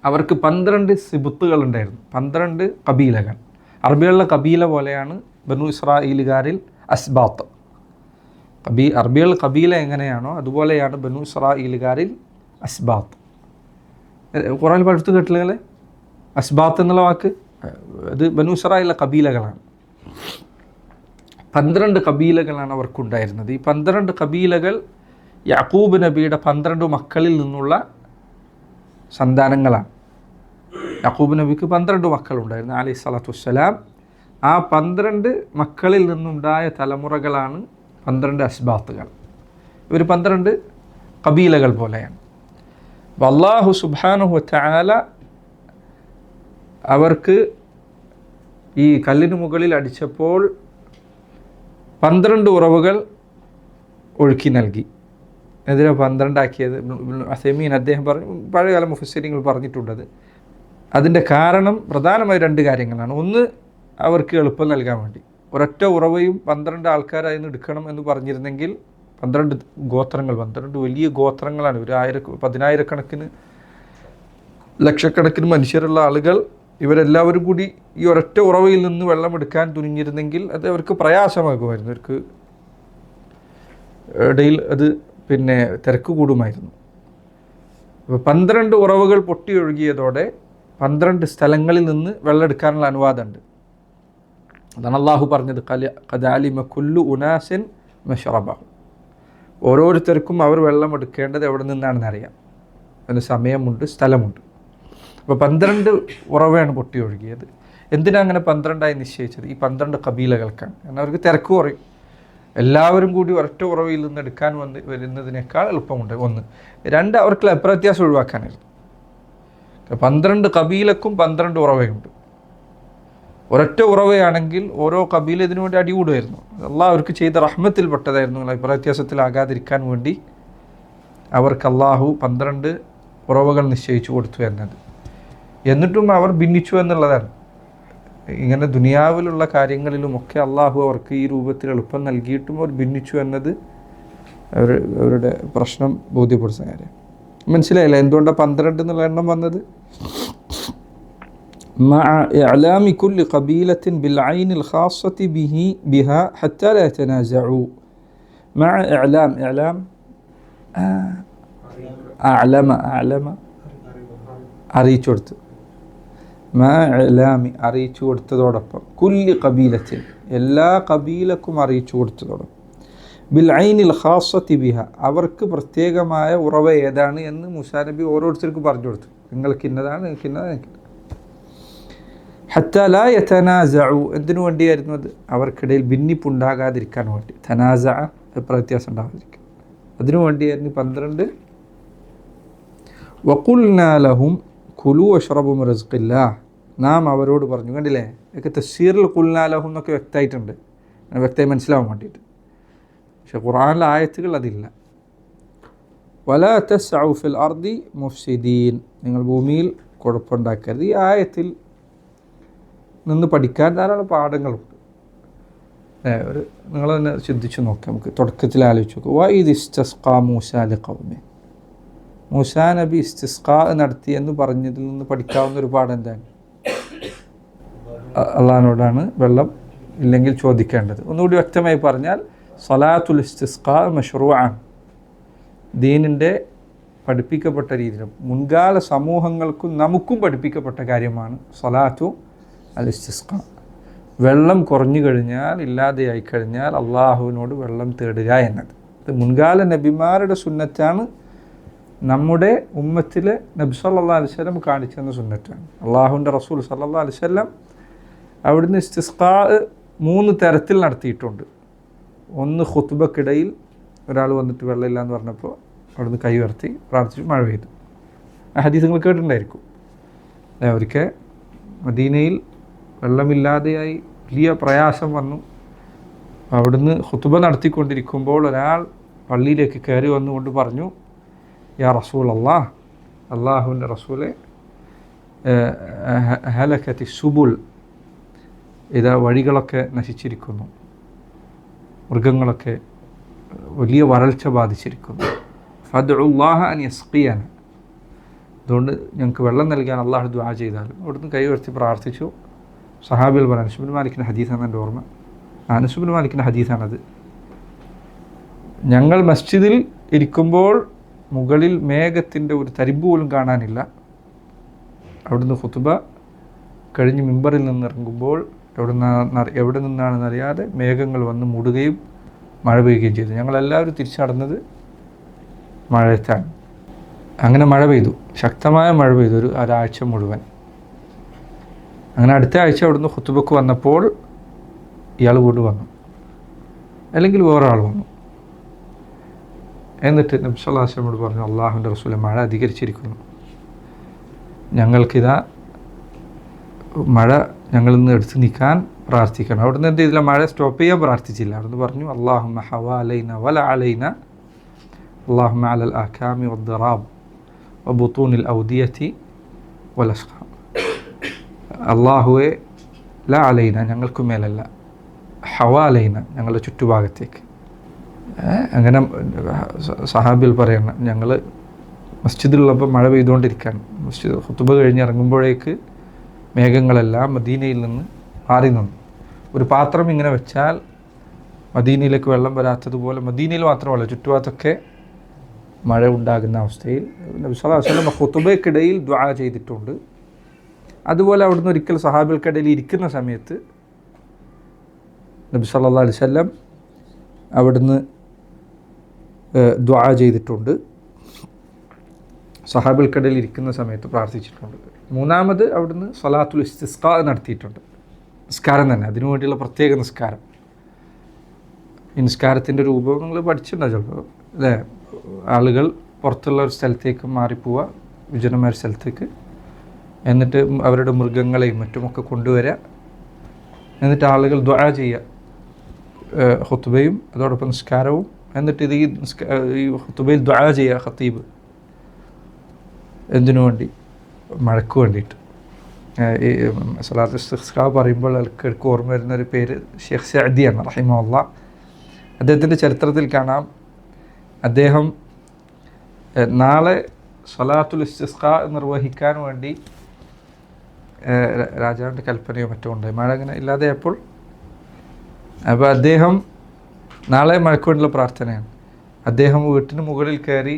അവർക്ക് 12 സിബുത്തുകൾ ഉണ്ടായിരുന്നു, 12 കബീലകൾ. അറബികളുടെ കബീല പോലെയാണ് ബനു ഇസ്രായേലുകാരിൽ അസ്ബാത്ത്. അറബികളുടെ കബീല എങ്ങനെയാണോ അതുപോലെയാണ് ബനു ഇസ്രായേലുകാരിൽ അസ്ബാത്ത്. ഖുർആനിൽ പഠിച്ചു കേട്ടില്ലേ അസ്ബാത്ത് എന്നുള്ള വാക്ക്? അത് ബനു ഇസ്രായേലിലെ കബീലകളാണ്. 12 കബീലകളാണ് അവർക്കുണ്ടായിരുന്നത്. ഈ 12 കബീലകൾ യാക്കൂബ് നബിയുടെ 12 മക്കളിൽ നിന്നുള്ള സന്താനങ്ങളാണ്. യാക്കൂബ് നബിക്ക് 12 മക്കളുണ്ടായിരുന്നു അലൈഹി സ്വലാത്തു വസ്സലാം. ആ 12 മക്കളിൽ നിന്നുണ്ടായ തലമുറകളാണ് 12 അസ്ബാത്തുകൾ. ഇവർ 12 കബീലകൾ പോലെയാണ്. അല്ലാഹു സുബ്ഹാനഹു വതആല അവർക്ക് ഈ കല്ലിന് മുകളിൽ അടിച്ചപ്പോൾ 12 ഉറവുകൾ ഒഴുക്കി നൽകി. എന്തിനാ 12 ആക്കിയത്? അസൈമീൻ അദ്ദേഹം പറഞ്ഞു, പഴയകാല മുഫസ്സിരീങ്ങൾ പറഞ്ഞിട്ടുണ്ടത്. അതിൻ്റെ കാരണം പ്രധാനമായി 2 കാര്യങ്ങളാണ്. ഒന്ന്, അവർക്ക് എളുപ്പം നൽകാൻ വേണ്ടി. ഒരൊറ്റ ഉറവയും 12 ആൾക്കാരായി എടുക്കണം എന്ന് പറഞ്ഞിരുന്നെങ്കിൽ 12 ഗോത്രങ്ങൾ, 12 വലിയ ഗോത്രങ്ങളാണ്. ഒരു 10,000-കണക്കിന് ലക്ഷക്കണക്കിന് മനുഷ്യരുള്ള ആളുകൾ, ഇവരെല്ലാവരും കൂടി ഈ ഒരൊറ്റ ഉറവയിൽ നിന്ന് വെള്ളം എടുക്കാൻ തുനിഞ്ഞിരുന്നെങ്കിൽ അത് അവർക്ക് പ്രയാസമാകുമായിരുന്നു. അവർക്ക് ഇടയിൽ അത് തിരക്ക് കൂടുമായിരുന്നു. അപ്പോൾ 12 ഉറവുകൾ പൊട്ടി ഒഴുകിയതോടെ 12 സ്ഥലങ്ങളിൽ നിന്ന് വെള്ളം എടുക്കാനുള്ള അനുവാദമുണ്ട്. അതാണ് അള്ളാഹു പറഞ്ഞത്, ഖദ് അലിമ കുല്ലു ഉനാസിൻ മശ്റബഹും. ഓരോരുത്തർക്കും അവർ വെള്ളം എടുക്കേണ്ടത് എവിടെ നിന്നാണെന്ന് അറിയാം. അതിന് സമയമുണ്ട്, സ്ഥലമുണ്ട്. അപ്പോൾ 12 ഉറവയാണ് പൊട്ടി ഒഴുകിയത്. എന്തിനാണ് അങ്ങനെ 12ആയി നിശ്ചയിച്ചത്? ഈ 12 കബീലകൾക്കാണ്. കാരണം അവർക്ക് തിരക്ക് കുറയും. എല്ലാവരും കൂടി ഒരൊറ്റ ഉറവയിൽ നിന്ന് എടുക്കാൻ വരുന്നതിനേക്കാൾ എളുപ്പമുണ്ട്. 1. 2, അവർക്ക് അപ്രത്യാസം ഒഴിവാക്കാനായിരുന്നു. 12 കബീലക്കും 12 ഉറവയുണ്ട്. ഒരൊറ്റ ഉറവയാണെങ്കിൽ ഓരോ കബീല ഇതിനു വേണ്ടി അടികൂടുമായിരുന്നു. അള്ളാഹ് അവർക്ക് ചെയ്ത റഹ്മത്തിൽപ്പെട്ടതായിരുന്നു. അഭിപ്രായത്യാസത്തിലാകാതിരിക്കാൻ വേണ്ടി അവർക്ക് അള്ളാഹു 12 ഉറവകൾ നിശ്ചയിച്ചു കൊടുത്തു എന്നത്. എന്നിട്ടും അവർ ഭിന്നിച്ചു എന്നുള്ളതാണ്. ഇങ്ങനെ ദുനിയാവിലുള്ള കാര്യങ്ങളിലുമൊക്കെ അള്ളാഹു അവർക്ക് ഈ രൂപത്തിൽ എളുപ്പം നൽകിയിട്ടും അവർ ഭിന്നിച്ചു എന്നത് അവരുടെ പ്രശ്നം ബോധ്യപ്പെടുത്തുന്ന കാര്യം. മനസ്സിലായില്ല എന്തുകൊണ്ടാണ് 12 എന്നുള്ള എണ്ണം വന്നത്? مع إعلام كل قبيلة بالعين الخاصة بها حتى لا يتنازعوا. مع إعلام أعلم അറിയിച്ചു കൊടുത്തു. അറിയിച്ചു കൊടുത്തതോടൊപ്പം കുല്ലി കബീലത്തിൽ എല്ലാ കബീലക്കും അറിയിച്ചു കൊടുത്തതോടൊപ്പം ബിൽ ഐനിൽ ഖാസ്സത്തി ബിഹ അവർക്ക് പ്രത്യേകമായ ഉറവ ഏതാണ് എന്ന് മൂസാ നബി ഓരോരുത്തർക്കും പറഞ്ഞു കൊടുത്തു. നിങ്ങൾക്ക് ഇന്നതാണ്, നിങ്ങൾക്ക് ഇന്നതാണ്. ഹത്താ ലാ യതനാസഉ എന്തിനു വേണ്ടിയായിരുന്നു അത്? അവർക്കിടയിൽ ഭിന്നിപ്പുണ്ടാകാതിരിക്കാൻ വേണ്ടി. തനാസ വ്യത്യാസം ഉണ്ടാകാതിരിക്കാൻ, അതിനു വേണ്ടിയായിരുന്നു 12. വഖുൽനാ ലഹും കുലു വശ്റബു മിൻ റിസ്ഖില്ലാഹ് നാം അവരോട് പറഞ്ഞു. കണ്ടില്ലേ, ഇതൊക്കെ തഫ്സീറിൽ ഖുൽനാ ലഹും എന്നൊക്കെ വ്യക്തമായിട്ടുണ്ട്, വ്യക്തമായി മനസ്സിലാവാൻ വേണ്ടിയിട്ട്. പക്ഷെ ഖുർആനിലെ ആയത്തുകൾ അതില്ല. വലാ തസ്അഉ ഫിൽ അർദി മുഫ്സിദീൻ നിങ്ങൾ ഭൂമിയിൽ കുഴപ്പമുണ്ടാക്കരുത്. ഈ ആയത്തിൽ നിന്ന് പഠിക്കാൻ ധാരാളം പാഠങ്ങളുണ്ട്. നിങ്ങൾ തന്നെ ചിന്തിച്ച് നോക്കാം, നമുക്ക് തുടക്കത്തിൽ ആലോചിച്ച് നോക്കാം. വഇദ് ഇസ്തസ്ഖാ മൂസാ ലിഖൗമി മൂസാ നബി ഇസ്തിസ്ഖാ നടത്തി എന്ന് പറഞ്ഞതിൽ നിന്ന് പഠിക്കാവുന്ന ഒരു പാഠം എന്താണ്? അള്ളാഹിനോടാണ് വെള്ളം ഇല്ലെങ്കിൽ ചോദിക്കേണ്ടത്. ഒന്നുകൂടി വ്യക്തമായി പറഞ്ഞാൽ സ്വലാത്തുൽ ഇസ്തിസ്ഖാ മശ്റൂഅൻ ദീനിൻ്റെ പഠിപ്പിക്കപ്പെട്ട രീതിയിലും മുൻകാല സമൂഹങ്ങൾക്കും നമുക്കും പഠിപ്പിക്കപ്പെട്ട കാര്യമാണ് സ്വലാത്തു അൽ ഇസ്തിസ്ഖാ. വെള്ളം കുറഞ്ഞു കഴിഞ്ഞാൽ, ഇല്ലാതെയായി കഴിഞ്ഞാൽ അള്ളാഹുവിനോട് വെള്ളം തേടുക എന്നത്. ഇത് മുൻകാല നബിമാരുടെ സുന്നത്താണ്, നമ്മുടെ ഉമ്മത്തിലെ നബി സല്ലല്ലാഹു അലൈഹി വസല്ലം കാണിച്ചെന്ന സുന്നറ്റാണ്. അള്ളാഹുവിൻ്റെ റസൂൽ സല്ലല്ലാഹു അലൈഹി വസല്ലം അവിടുന്ന് ഇസ്തിസ്ഖാ 3 തരത്തിൽ നടത്തിയിട്ടുണ്ട്. ഒന്ന് ഖുത്ബക്കിടയിൽ ഒരാൾ വന്നിട്ട് വെള്ളമില്ല എന്ന് പറഞ്ഞപ്പോൾ അവിടുന്ന് കൈ ഉയർത്തി പ്രാർത്ഥിച്ചു, മഴ പെയ്തു. ആ ഹദീസ് നിങ്ങൾ കേട്ടിട്ടുണ്ടായിരിക്കും. ഒരിക്കൽ മദീനയിൽ വെള്ളമില്ലാതെയായി വലിയ പ്രയാസം വന്നു. അവിടുന്ന് ഖുത്ബ നടത്തിക്കൊണ്ടിരിക്കുമ്പോൾ ഒരാൾ പള്ളിയിലേക്ക് കയറി വന്നുകൊണ്ട് പറഞ്ഞു, യാ റസൂൽ അല്ലാഹ്, അള്ളാഹുവിൻ്റെ റസൂലെ, ഹലകത്തി സുബുൽ ഇതാ വഴികളൊക്കെ നശിച്ചിരിക്കുന്നു, മൃഗങ്ങളൊക്കെ വലിയ വരൾച്ച ബാധിച്ചിരിക്കുന്നു. ഫദ്ഉല്ലാഹ അൻ യസ്ഖിയന അതുകൊണ്ട് ഞങ്ങൾക്ക് വെള്ളം നൽകാൻ അള്ളാഹു ദുആ ചെയ്താലും. അവിടുന്ന് കൈ ഉയർത്തി പ്രാർത്ഥിച്ചു. സഹാബികൾ പറഞ്ഞു, അനസ് ഇബ്നു മാലിക്കിൻ്റെ ഹദീസാണ് എൻ്റെ ഓർമ്മ, അനസ് ഇബ്നു മാലിക്കിൻ്റെ ഹദീസാണത്. ഞങ്ങൾ മസ്ജിദിൽ ഇരിക്കുമ്പോൾ മുകളിൽ മേഘത്തിൻ്റെ ഒരു തരിമ്പ് പോലും കാണാനില്ല. അവിടുന്ന് ഖുതുബ കഴിഞ്ഞ് മിമ്പറിൽ നിന്ന് ഇറങ്ങുമ്പോൾ എവിടെ നിന്നാണെന്നറിയാതെ മേഘങ്ങൾ വന്ന് മൂടുകയും മഴ പെയ്യുകയും ചെയ്തു. ഞങ്ങളെല്ലാവരും തിരിച്ചു നടന്നത് മഴയത്താണ്. അങ്ങനെ മഴ പെയ്തു, ശക്തമായ മഴ പെയ്തു ഒരാഴ്ച മുഴുവൻ. അങ്ങനെ അടുത്ത ആഴ്ച അവിടുന്ന് ഖുതുബക്ക് വന്നപ്പോൾ ഇയാൾ വീണ്ടും വന്നു, അല്ലെങ്കിൽ വേറെ ആൾ വന്നു. എന്നിട്ട് നബി സല്ലല്ലാഹു അലൈഹി വസല്ലം പറഞ്ഞു, അള്ളാഹുവിൻ്റെ റസൂലെ, മഴ അധികരിച്ചിരിക്കുന്നു, ഞങ്ങൾക്കിതാ മഴ ഞങ്ങളിൽ നിന്ന് എടുത്തു നീക്കാൻ പ്രാർത്ഥിക്കണം. അവിടുന്ന് എന്ത് ചെയ്തില്ല, മഴ സ്റ്റോപ്പ് ചെയ്യാൻ പ്രാർത്ഥിച്ചില്ല. അവിടുന്ന് പറഞ്ഞു, അല്ലാഹുമ്മ ഹവാലൈന വല അലൈന അല്ലാഹുമ്മ അലൽ ആകാമി വദ്ദറാബ് വബുത്തൂനിൽ ഔദിയത്തി വലസ്ഖാം. അള്ളാഹുവെ, ല അലൈന ഞങ്ങൾക്ക് മേലല്ല, ഹവാലൈന ഞങ്ങളുടെ ചുറ്റുഭാഗത്തേക്ക്. അങ്ങനെ സഹാബികൾ പറയണം, ഞങ്ങൾ മസ്ജിദിലുള്ളപ്പോൾ മഴ പെയ്തുകൊണ്ടിരിക്കുകയാണ്. മസ്ജിദ് ഖുതുബ കഴിഞ്ഞ് ഇറങ്ങുമ്പോഴേക്ക് മേഘങ്ങളെല്ലാം മദീനയിൽ നിന്ന് മാറി നിന്നു. ഒരു പാത്രം ഇങ്ങനെ വെച്ചാൽ മദീനയിലേക്ക് വെള്ളം വരാത്തതുപോലെ, മദീനയിൽ മാത്രമല്ല ചുറ്റുഭാഗത്തൊക്കെ മഴ ഉണ്ടാകുന്ന അവസ്ഥയിൽ നബി സല്ലല്ലാഹു അലൈഹി വസല്ലം ഖുതുബയ്ക്കിടയിൽ ദുആ ചെയ്തിട്ടുണ്ട്. അതുപോലെ അവിടുന്ന് ഒരിക്കൽ സഹാബികൾക്കിടയിൽ ഇരിക്കുന്ന സമയത്ത് നബി സല്ലല്ലാഹു അലൈഹി വസല്ലം അവിടുന്ന് ദുആ ചെയ്തിട്ടുണ്ട്, സഹാബികൾക്കിടയിൽ ഇരിക്കുന്ന സമയത്ത് പ്രാർത്ഥിച്ചിട്ടുണ്ട്. മൂന്നാമത് അവിടുന്ന് സ്വലാത്തുൽ ഇസ്തിസ്ഖാ നടത്തിയിട്ടുണ്ട്, നിസ്കാരം തന്നെ, അതിനു വേണ്ടിയുള്ള പ്രത്യേക നിസ്കാരം. ഈ നിസ്കാരത്തിൻ്റെ രൂപം നിങ്ങൾ പഠിച്ചിട്ടുണ്ടോ ചിലപ്പോൾ അല്ലേ? ആളുകൾ പുറത്തുള്ള ഒരു സ്ഥലത്തേക്ക് മാറിപ്പോവുക, വിജനമായ സ്ഥലത്തേക്ക്, എന്നിട്ട് അവരുടെ മൃഗങ്ങളെയും മറ്റുമൊക്കെ കൊണ്ടുവരിക, എന്നിട്ട് ആളുകൾ ദുആ ചെയ്യുക, ഖുതുബയും അതോടൊപ്പം നിസ്കാരവും, എന്നിട്ട് ഇത് ഈ ഖുതുബയിൽ ദുആ ചെയ്യുക ഖതീബ്. എന്തിനു വേണ്ടി? മഴയ്ക്ക് വേണ്ടിയിട്ട്. ഈ സ്വലാത്തുൽ ഇസ്തിസ്ഖാ പറയുമ്പോൾ എനിക്ക് ഓർമ്മ വരുന്നൊരു പേര് ഷെയ്ഖ് സഅദിയാണ് റഹിമഹുല്ലാഹ്. അദ്ദേഹത്തിൻ്റെ ചരിത്രത്തിൽ കാണാം, അദ്ദേഹം നാളെ സ്വലാത്തുൽ ഇസ്തിസ്ഖാ നിർവഹിക്കാൻ വേണ്ടി രാജാവിൻ്റെ കൽപ്പനയോ മറ്റോ ഉണ്ടായി, മഴ അങ്ങനെ ഇല്ലാതെയപ്പോൾ. അപ്പോൾ അദ്ദേഹം നാളെ മഴയ്ക്ക് വേണ്ടിയുള്ള പ്രാർത്ഥനയാണ്. അദ്ദേഹം വീട്ടിന് മുകളിൽ കയറി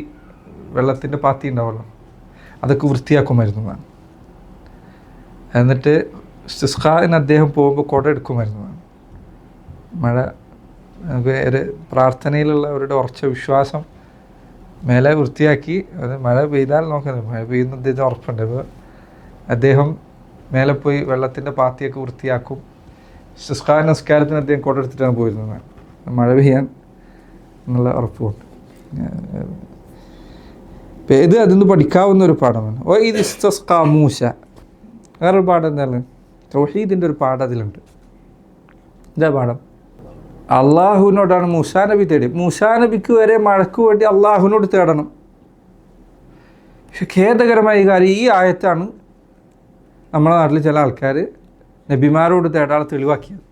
വെള്ളത്തിൻ്റെ പാത്തി ഉണ്ടാവുമല്ലോ, അതൊക്കെ വൃത്തിയാക്കുമായിരുന്നതാണ്. എന്നിട്ട് ഇസ്തിസ്ഖാന് അദ്ദേഹം പോകുമ്പോൾ കുട എടുക്കുമായിരുന്നതാണ്. മഴ ഒരു പ്രാർത്ഥനയിലുള്ള അവരുടെ ഉറച്ച വിശ്വാസം മേലെ വൃത്തിയാക്കി, അത് മഴ പെയ്താൽ നോക്കുന്നത്, മഴ പെയ്യുന്നത് ഇത് ഉറപ്പുണ്ട്. അപ്പോൾ അദ്ദേഹം മേലെ പോയി വെള്ളത്തിൻ്റെ പാത്തിയൊക്കെ വൃത്തിയാക്കും. ഇസ്തിസ്ഖാ നിസ്കാരത്തിന് അദ്ദേഹം കുട എടുത്തിട്ടാണ് പോയിരുന്നത്, മഴ പെയ്യാൻ എന്നുള്ള ഉറപ്പുണ്ട്. ഇത് അതിന്ന് പഠിക്കാവുന്ന ഒരു പാഠമാണ്. ഓ ഇത് ഇസ്തിസ്ഖാ മൂസ. വേറൊരു പാഠം എന്താണ്? തൗഹീദിൻ്റെ ഒരു പാഠം അതിലുണ്ട്. എന്താ പാഠം? അള്ളാഹുവിനോടാണ് മൂസാ നബി തേടി. മൂസാ നബിക്ക് വരെ മഴയ്ക്ക് വേണ്ടി അള്ളാഹുവിനോട് തേടണം. പക്ഷെ ഖേദകരമായ കാര്യം, ഈ ആയത്താണ് നമ്മുടെ നാട്ടിൽ ചില ആൾക്കാർ നബിമാരോട് തേടാളെ തെളിവാക്കിയത്.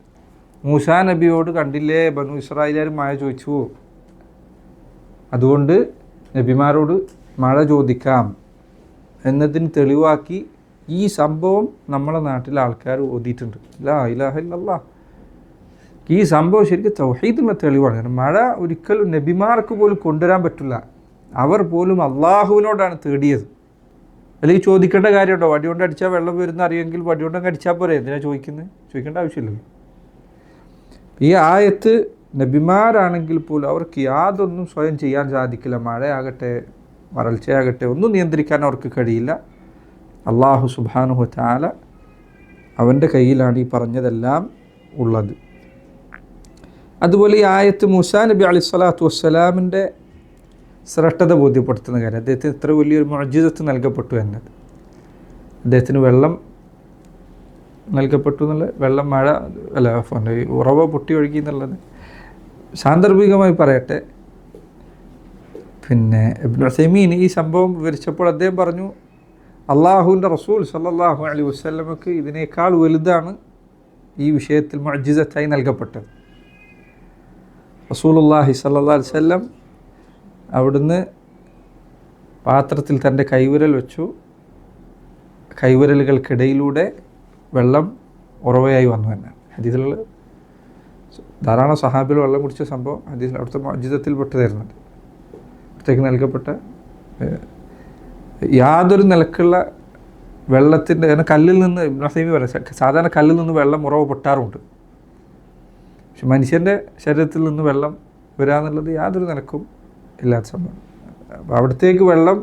മൂസാ നബിയോട് കണ്ടില്ലേ ബനു ഇസ്രായേലുകാർ മഴ ചോദിച്ചു, അതുകൊണ്ട് നബിമാരോട് മഴ ചോദിക്കാം എന്നതിന് തെളിവാക്കി ഈ സംഭവം നമ്മളെ നാട്ടിലെ ആൾക്കാർ ഓതിയിട്ടുണ്ട്. ലാ ഇലാഹ ഇല്ലല്ലാഹ്. ഈ സംഭവം ശരിക്കും തൗഹീദിൻ്റെ തെളിവാണ്. കാരണം മഴ ഒരിക്കലും നബിമാർക്ക് പോലും കൊണ്ടുവരാൻ പറ്റില്ല, അവർ പോലും അള്ളാഹുവിനോടാണ് തേടിയത്. അല്ലെങ്കിൽ ചോദിക്കേണ്ട കാര്യമുണ്ടോ? വടി കൊണ്ട് അടിച്ചാൽ വെള്ളം വരുന്ന അറിയെങ്കിൽ വടി കൊണ്ടങ്ങ് അടിച്ചാൽ പോരെ, എന്തിനാണ് ചോദിക്കുന്നത്? ചോദിക്കേണ്ട ആവശ്യമില്ലല്ലോ. ഈ ആയത്ത് നബിമാരാണെങ്കിൽ പോലും അവർക്ക് യാതൊന്നും സ്വയം ചെയ്യാൻ സാധിക്കില്ല. മഴയാകട്ടെ വരൾച്ചയാകട്ടെ ഒന്നും നിയന്ത്രിക്കാൻ അവർക്ക് കഴിയില്ല. അള്ളാഹു സുബ്ഹാനഹു വ തആല അവൻ്റെ കയ്യിലാണ് ഈ പറഞ്ഞതെല്ലാം ഉള്ളത്. അതുപോലെ ഈ ആയത്ത് മൂസാ നബി അലൈഹി സ്വലാത്തു വസ്സലാമിൻ്റെ ശ്രേഷ്ഠത ബോധ്യപ്പെടുത്തുന്ന കാര്യം, അദ്ദേഹത്തിന് ഇത്ര വലിയൊരു മുഅ്ജിസത്ത് നൽകപ്പെട്ടു എന്നത്. അദ്ദേഹത്തിന് വെള്ളം നൽകപ്പെട്ടു എന്നുള്ള, വെള്ളം മഴ അല്ല ഉറവ പൊട്ടി ഒഴുകി എന്നുള്ളത് സാന്ദർഭികമായി പറയട്ടെ. പിന്നെ ഇബ്നു ഉസൈമീൻ ഈ സംഭവം വിവരിച്ചപ്പോൾ അദ്ദേഹം പറഞ്ഞു, അള്ളാഹുവിൻ്റെ റസൂൽ സല്ലല്ലാഹു അലൈഹി വസല്ലമക്ക് ഇതിനേക്കാൾ വലുതാണ് ഈ വിഷയത്തിൽ മുഅ്ജിസത്തായി നൽകപ്പെട്ടത്. റസൂലുള്ളാഹി സല്ലല്ലാഹു അലൈഹി വസല്ലം അവിടുന്ന് പാത്രത്തിൽ തൻ്റെ കൈവിരൽ വെച്ചു, കൈവിരലുകൾക്കിടയിലൂടെ വെള്ളം ഉറവയായി വന്നു എന്നാണ് ഹദീസിലുള്ള ധാരാളം സഹാബികൾ വെള്ളം കുടിച്ച സംഭവം ഹദീസിൽ അവിടുത്തെ മുഅ്ജിസത്തിൽ പെട്ട് തരുന്നുണ്ട്. അവിടത്തേക്ക് നൽകപ്പെട്ട യാതൊരു നിലക്കുള്ള വെള്ളത്തിൻ്റെ കാരണം കല്ലിൽ നിന്ന് ഇബ്നു ഉസൈമീൻ പറയാം സാധാരണ കല്ലിൽ നിന്ന് വെള്ളം ഉറവ് പൊട്ടാറുണ്ട്. പക്ഷെ മനുഷ്യൻ്റെ ശരീരത്തിൽ നിന്ന് വെള്ളം വരാന്നുള്ളത് യാതൊരു നിലക്കും ഇല്ലാത്ത സംഭവം. അപ്പോൾ അവിടത്തേക്ക് വെള്ളം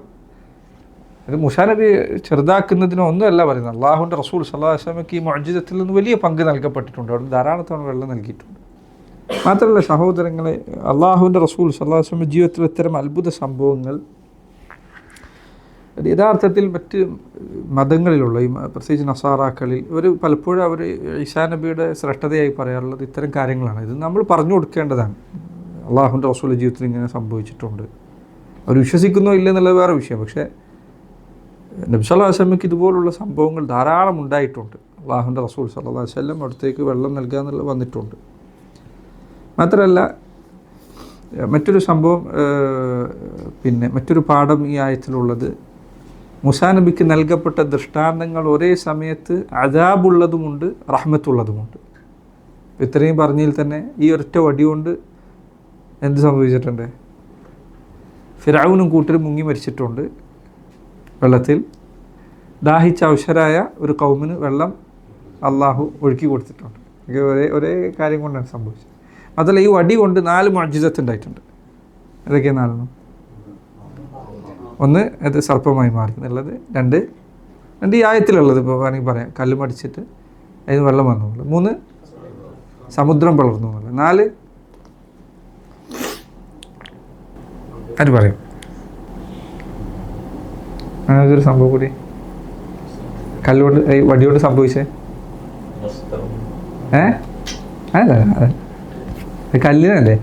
അത് മൂസാ നബി ചെറുതാക്കുന്നതിനോ ഒന്നുമല്ല പറയുന്നത്. അള്ളാഹുവിൻ്റെ റസൂൽ സല്ലല്ലാഹു അലൈഹി വസല്ലമയ്ക്ക് ഈ മുഅ്ജിസത്തിൽ നിന്ന് വലിയ പങ്ക് നൽകപ്പെട്ടിട്ടുണ്ട്. അവിടെ ധാരാളത്തോളം വെള്ളം നൽകിയിട്ടുണ്ട്. മാത്രമല്ല സഹോദരങ്ങളെ, അള്ളാഹുവിൻ്റെ റസൂൽ സല്ലല്ലാഹു അലൈഹി വസല്ലം ജീവിതത്തിൽ ഇത്തരം അത്ഭുത സംഭവങ്ങൾ യഥാർത്ഥത്തിൽ മറ്റ് മതങ്ങളിലുള്ള ഈ പ്രത്യേകിച്ച് നസാറാക്കളിൽ ഇവർ പലപ്പോഴും അവർ ഈസാ നബിയുടെ ശ്രേഷ്ഠതയായി പറയാറുള്ളത് ഇത്തരം കാര്യങ്ങളാണ്. ഇത് നമ്മൾ പറഞ്ഞു കൊടുക്കേണ്ടതാണ്. അള്ളാഹുവിൻ്റെ റസൂൽ ജീവിതത്തിൽ ഇങ്ങനെ സംഭവിച്ചിട്ടുണ്ട്. അവർ വിശ്വസിക്കുന്നോ ഇല്ലെന്നുള്ളത് വേറെ വിഷയം. പക്ഷേ നബി സല്ലല്ലാഹു അലൈഹി വസല്ലമയ്ക്ക് ഇതുപോലുള്ള സംഭവങ്ങൾ ധാരാളം ഉണ്ടായിട്ടുണ്ട്. അള്ളാഹുവിൻ്റെ റസൂൽ സല്ലല്ലാഹു അലൈഹി വസല്ലം അടുത്തേക്ക് വെള്ളം നൽകുക എന്നുള്ളത് വന്നിട്ടുണ്ട്. മാത്രമല്ല മറ്റൊരു സംഭവം മറ്റൊരു പാഠം ഈ ആയത്തിലുള്ളത് മൂസാ നബിക്ക് നൽകപ്പെട്ട ദൃഷ്ടാന്തങ്ങൾ ഒരേ സമയത്ത് അദാബുള്ളതുമുണ്ട് റഹ്മത്തുള്ളതുമുണ്ട്. ഇത്രയും പറഞ്ഞതിൽ തന്നെ ഈ ഒരൊറ്റ വടി കൊണ്ട് എന്ത് സംഭവിച്ചിട്ടുണ്ട്? ഫിർഔനും കൂട്ടരും മുങ്ങി മരിച്ചിട്ടുണ്ട് വെള്ളത്തിൽ. ദാഹിച്ച അവശരായ ഒരു കൗമിന് വെള്ളം അള്ളാഹു ഒഴുക്കി കൊടുത്തിട്ടുണ്ട്. ഒരേ കാര്യം കൊണ്ടാണ് സംഭവിച്ചത്. അതല്ല ഈ വടി കൊണ്ട് 4 മുഅ്ജിസത്ത് ഉണ്ടായിട്ടുണ്ട്. ഏതൊക്കെയാണ് 4? ഒന്ന് അത് സർപ്പമായി മാറി എന്നുള്ളത്, രണ്ട് ഈ ആയത്തിലുള്ളത് ഇപ്പോൾ വേണമെങ്കിൽ പറയാം, കല്ല് മടിച്ചിട്ട് അതിന് വെള്ളം വന്നു എന്നുള്ളത്, 3 സമുദ്രം പിളർന്നു എന്നുള്ളത്, 4 അത് പറയും. അങ്ങനൊരു സംഭവം കൂടി കല്ലുകൊണ്ട് വടിയോണ്ട് സംഭവിച്ചേ അല്ല കല്ലിനല്ലേ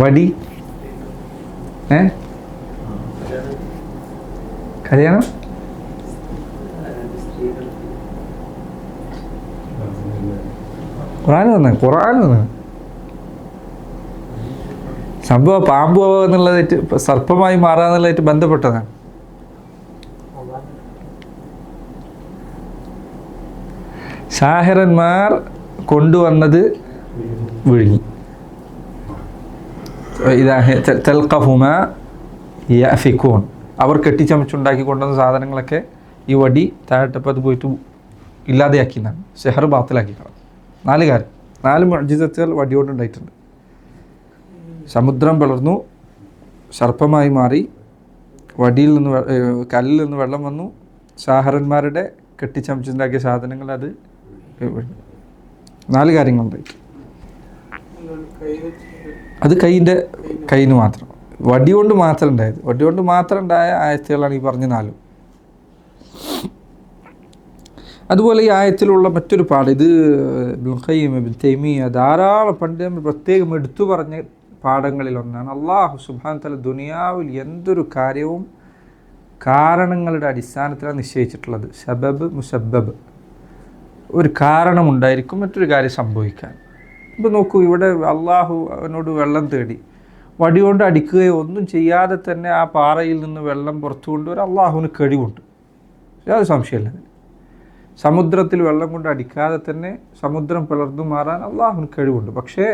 വടി കല്യാണം ഖുർആൻ വന്ന സംഭവം പാമ്പ് പോവുക എന്നുള്ളതായിട്ട് സർപ്പമായി മാറുക എന്നുള്ളതായിട്ട് ബന്ധപ്പെട്ടതാണ്. സാഹിറന്മാർ കൊണ്ടുവന്നത് വിഴുങ്ങി. അവർ കെട്ടിച്ചമച്ചുണ്ടാക്കി കൊണ്ടുവന്ന സാധനങ്ങളൊക്കെ ഈ വടി താഴെട്ടപ്പോൾ അത് പോയിട്ട് ഇല്ലാതെയാക്കിയെന്നാണ്. സെഹർ ബാത്തിലാക്കി കളഞ്ഞു. 4 കാര്യം, 4 മുഅ്ജിസത്തുകൾ വടിയോണ്ടുണ്ടായിട്ടുണ്ട്. സമുദ്രം പിളർന്നു, സർപ്പമായി മാറി, വടിയിൽ നിന്ന് കല്ലിൽ നിന്ന് വെള്ളം വന്നു, സാഹറന്മാരുടെ കെട്ടിച്ചമച്ചുണ്ടാക്കിയ സാധനങ്ങൾ അത് 4 കാര്യങ്ങളുണ്ടായി. അത് കയ്യിന് മാത്രം, വടി കൊണ്ട് മാത്രം ഉണ്ടായത്. വടി കൊണ്ട് മാത്രം ഉണ്ടായ ആയത്തുകളാണ് ഈ പറഞ്ഞ 4. അതുപോലെ ഈ ആയത്തിലുള്ള മറ്റൊരു പാഠം, ഇത് ഇബ്നുൽ ഖയ്യിം, ഇബ്നു തൈമിയ്യ ധാരാളം പണ്ട് നമ്മൾ പ്രത്യേകം എടുത്തു പറഞ്ഞ പാഠങ്ങളിലൊന്നാണ്. അല്ലാഹു സുബ്ഹാനഹു വ തആല ദുനിയാവിൽ എന്തൊരു കാര്യവും കാരണങ്ങളുടെ അടിസ്ഥാനത്തിലാണ് നിശ്ചയിച്ചിട്ടുള്ളത്. സബബ് മുസബ്ബബ്, ഒരു കാരണമുണ്ടായിരിക്കും മറ്റൊരു കാര്യം സംഭവിക്കാൻ. ഇപ്പോൾ നോക്കൂ, ഇവിടെ അള്ളാഹു അവനോട് വെള്ളം തേടി, വടി കൊണ്ട് അടിക്കുകയോ ഒന്നും ചെയ്യാതെ തന്നെ ആ പാറയിൽ നിന്ന് വെള്ളം പുറത്തു കൊണ്ടുവരാൻ അള്ളാഹുവിന് കഴിവുണ്ട്, യാതൊരു സംശയമില്ല. സമുദ്രത്തിൽ വെള്ളം കൊണ്ട് അടിക്കാതെ തന്നെ സമുദ്രം പിളർന്നു മാറാൻ അള്ളാഹുവിന് കഴിവുണ്ട്. പക്ഷേ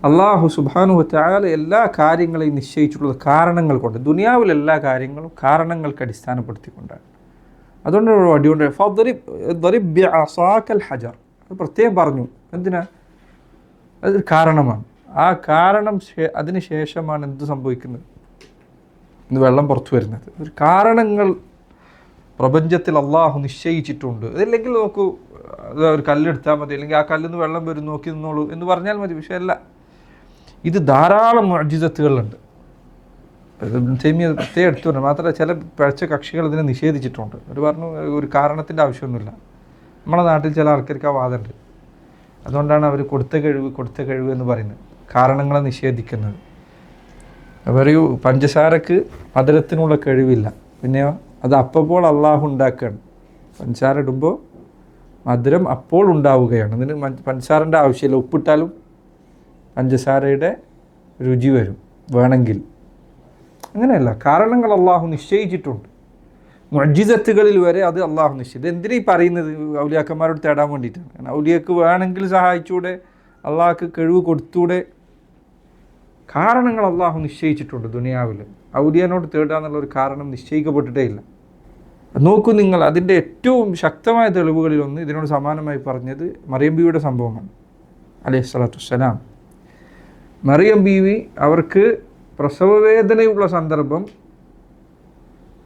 അള്ളാഹു സുബ്ഹാനഹു വ തആല എല്ലാ കാര്യങ്ങളെയും നിശ്ചയിച്ചിട്ടുള്ളത് കാരണങ്ങൾ കൊണ്ട്. ദുനിയാവിലെ എല്ലാ കാര്യങ്ങളും കാരണങ്ങൾക്ക് അടിസ്ഥാനപ്പെടുത്തിക്കൊണ്ടാണ്. അതുകൊണ്ട് വടികൊണ്ട് ഹജർ അത് പ്രത്യേകം പറഞ്ഞു. എന്തിനാ? അതൊരു കാരണമാണ്. ആ കാരണം അതിന് ശേഷമാണ് എന്ത് സംഭവിക്കുന്നത്, ഇന്ന് വെള്ളം പുറത്തു വരുന്നത്. ഒരു കാരണങ്ങൾ പ്രപഞ്ചത്തിൽ അള്ളാഹു നിശ്ചയിച്ചിട്ടുണ്ട്. അതില്ലെങ്കിൽ നോക്കൂ, ഒരു കല്ലെടുത്താൽ മതി, അല്ലെങ്കിൽ ആ കല്ലിൽ നിന്ന് വെള്ളം വരും നോക്കി നിന്നോളൂ എന്ന് പറഞ്ഞാൽ മതി. വിഷയമല്ല. ഇത് ധാരാളം മുഅ്ജിസത്തുകളുണ്ട്. തൈമിയ്യ പ്രത്യേകം എടുത്തു പറഞ്ഞു. മാത്രമല്ല ചില പിഴച്ച കക്ഷികൾ ഇതിനെ നിഷേധിച്ചിട്ടുണ്ട്. അവർ പറഞ്ഞു ഒരു കാരണത്തിൻ്റെ ആവശ്യമൊന്നുമില്ല. നമ്മളെ നാട്ടിൽ ചില ആൾക്കാർക്ക് ആ വാദമുണ്ട്. അതുകൊണ്ടാണ് അവർ കൊടുത്ത കഴിവ് എന്ന് പറയുന്നത്, കാരണങ്ങളെ നിഷേധിക്കുന്നത്. പറയൂ, പഞ്ചസാരക്ക് മധുരത്തിനുള്ള കഴിവില്ല, പിന്നെയോ അത് അപ്പോൾ അള്ളാഹു ഉണ്ടാക്കുകയാണ്. പഞ്ചസാര ഇടുമ്പോൾ മധുരം അപ്പോൾ ഉണ്ടാവുകയാണ്. അതിന് പഞ്ചസാരൻ്റെ ആവശ്യമില്ല. ഉപ്പിട്ടാലും പഞ്ചസാരയുടെ രുചി വരും വേണമെങ്കിൽ. അങ്ങനെയല്ല, കാരണങ്ങൾ അള്ളാഹു നിശ്ചയിച്ചിട്ടുണ്ട്. മുഅ്ജിസത്തുകളിൽ വരെ അത് അള്ളാഹു നിശ്ചയിച്ചു. എന്തിനാ ഈ പറയുന്നത്? ഔലിയാക്കന്മാരോട് തേടാൻ വേണ്ടിയിട്ടാണ്. കാരണം ഔലിയക്ക് വേണമെങ്കിൽ സഹായിച്ചൂടെ, അള്ളാഹ്ക്ക് കഴിവ് കൊടുത്തൂടെ? കാരണങ്ങൾ അള്ളാഹു നിശ്ചയിച്ചിട്ടുണ്ട് ദുനിയാവിൽ. ഔലിയനോട് തേടുക എന്നുള്ളൊരു കാരണം നിശ്ചയിക്കപ്പെട്ടിട്ടേ ഇല്ല. നോക്കൂ നിങ്ങൾ, അതിൻ്റെ ഏറ്റവും ശക്തമായ തെളിവുകളിലൊന്ന് ഇതിനോട് സമാനമായി പറഞ്ഞത് മറിയം ബീവിയുടെ സംഭവമാണ് അലൈഹി സ്വലാത്തു വസ്സലാം. മറിയം ബീവി അവർക്ക് പ്രസവവേദനയുള്ള സന്ദർഭം,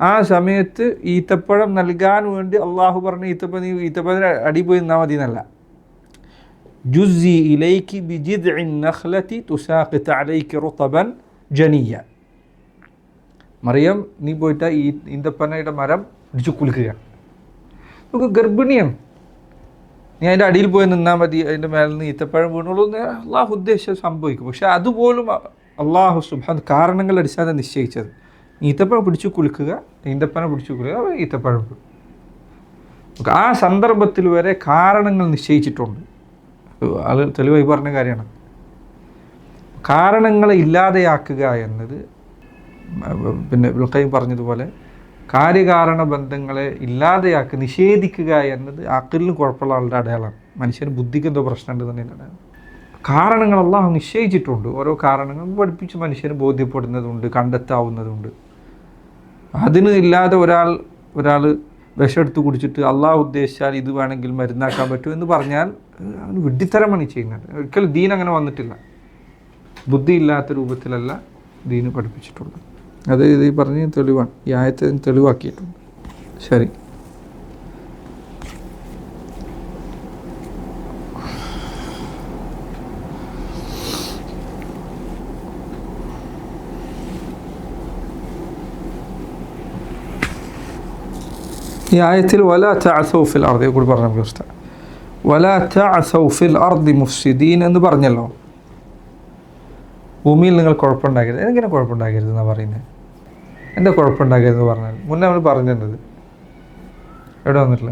ആ സമയത്ത് ഈത്തപ്പഴം നൽകാൻ വേണ്ടി അള്ളാഹു പറഞ്ഞ ഈത്തപ്പഴത്തിന് അടി പോയി നിന്നാൽ മതി എന്നല്ല. ജുസ്സി ഇലൈക്കി ബിജിദ്ഇൻ നഖ്ലതി തുസാഖിത് അലൈക്കി റുതബൻ ജനിയ. മറിയം, നീ പോയിട്ട് ഈ ഈന്തപ്പനയുടെ മരം ഇടിച്ചു കുലുക്കുക. നമുക്ക് ഗർഭിണിയാണ്, നീ അതിൻ്റെ അടിയിൽ പോയി നിന്നാൽ മതി, അതിൻ്റെ മേലിൽ നിന്ന് ഈത്തപ്പഴം വീണുള്ളൂ എന്ന് അള്ളാഹു ഉദ്ദേശിച്ചത് സംഭവിക്കും. പക്ഷെ അതുപോലും അള്ളാഹു സുബ്ഹാനഹു കാരണങ്ങളുടെ അടിസ്ഥാനം നിശ്ചയിച്ചത്. ഈത്തപ്പഴം പിടിച്ചു കുലുക്കുക, ഈന്തപ്പന പിടിച്ചു കുലുക്കുക, ഈത്തപ്പഴം. ആ സന്ദർഭത്തിൽ വരെ കാരണങ്ങൾ നിശ്ചയിച്ചിട്ടുണ്ട്. അത് തെളിവായി പറഞ്ഞ കാര്യമാണ്. കാരണങ്ങളെ ഇല്ലാതെയാക്കുക എന്നത്, പിന്നെ ഇബ്നുൽ ഖയ്യിം പറഞ്ഞതുപോലെ കാര്യകാരണ ബന്ധങ്ങളെ ഇല്ലാതെയാക്കുക, നിഷേധിക്കുക എന്നത് അഖിലിന് കുഴപ്പമുള്ള ആളുടെ അടയാളമാണ്. മനുഷ്യന് ബുദ്ധിക്ക് എന്തോ പ്രശ്നമുണ്ട് തന്നെ അടയാളം. കാരണങ്ങൾ അള്ളാഹു നിശ്ചയിച്ചിട്ടുണ്ട്. ഓരോ കാരണങ്ങൾ പഠിപ്പിച്ച് മനുഷ്യന് ബോധ്യപ്പെടുന്നതുണ്ട്, കണ്ടെത്താവുന്നതുണ്ട്. അതിന് ഇല്ലാതെ ഒരാൾ വിഷമെടുത്ത് കുടിച്ചിട്ട് അള്ളാഹു ഉദ്ദേശിച്ചാൽ ഇത് വേണമെങ്കിൽ മരുന്നാക്കാൻ പറ്റും എന്ന് പറഞ്ഞാൽ അവന് വിഡ്ഢിത്തരമാണ് ചെയ്യുന്നത്. ഒരിക്കലും ദീൻ അങ്ങനെ വന്നിട്ടില്ല. ബുദ്ധി ഇല്ലാത്ത രൂപത്തിലല്ല ദീന് പഠിപ്പിച്ചിട്ടുള്ളത്. അത് ഇത് ഈ പറഞ്ഞ തെളിവാണ്, ഈ ആയത്തെ തെളിവാക്കിയിട്ടുണ്ട്. ശരി, ഈ ആയത്തിൽ വലാ തഅസൗ ഫിൽ അർദി കൂടി പറഞ്ഞ നമുക്ക് വലാ തഅസൗ ഫിൽ അർദി മുഫ്സിദീൻ എന്ന് പറഞ്ഞല്ലോ. ഭൂമിയിൽ നിങ്ങൾ കുഴപ്പമുണ്ടാക്കരുത്. എങ്ങനെ കുഴപ്പമുണ്ടാക്കരുത് എന്നാണ് പറയുന്നത്? എന്താ കുഴപ്പമുണ്ടാക്കരുതെന്ന് പറഞ്ഞാൽ മുന്നേ നമ്മൾ പറഞ്ഞിരുന്നത് എവിടെ വന്നിട്ടില്ല?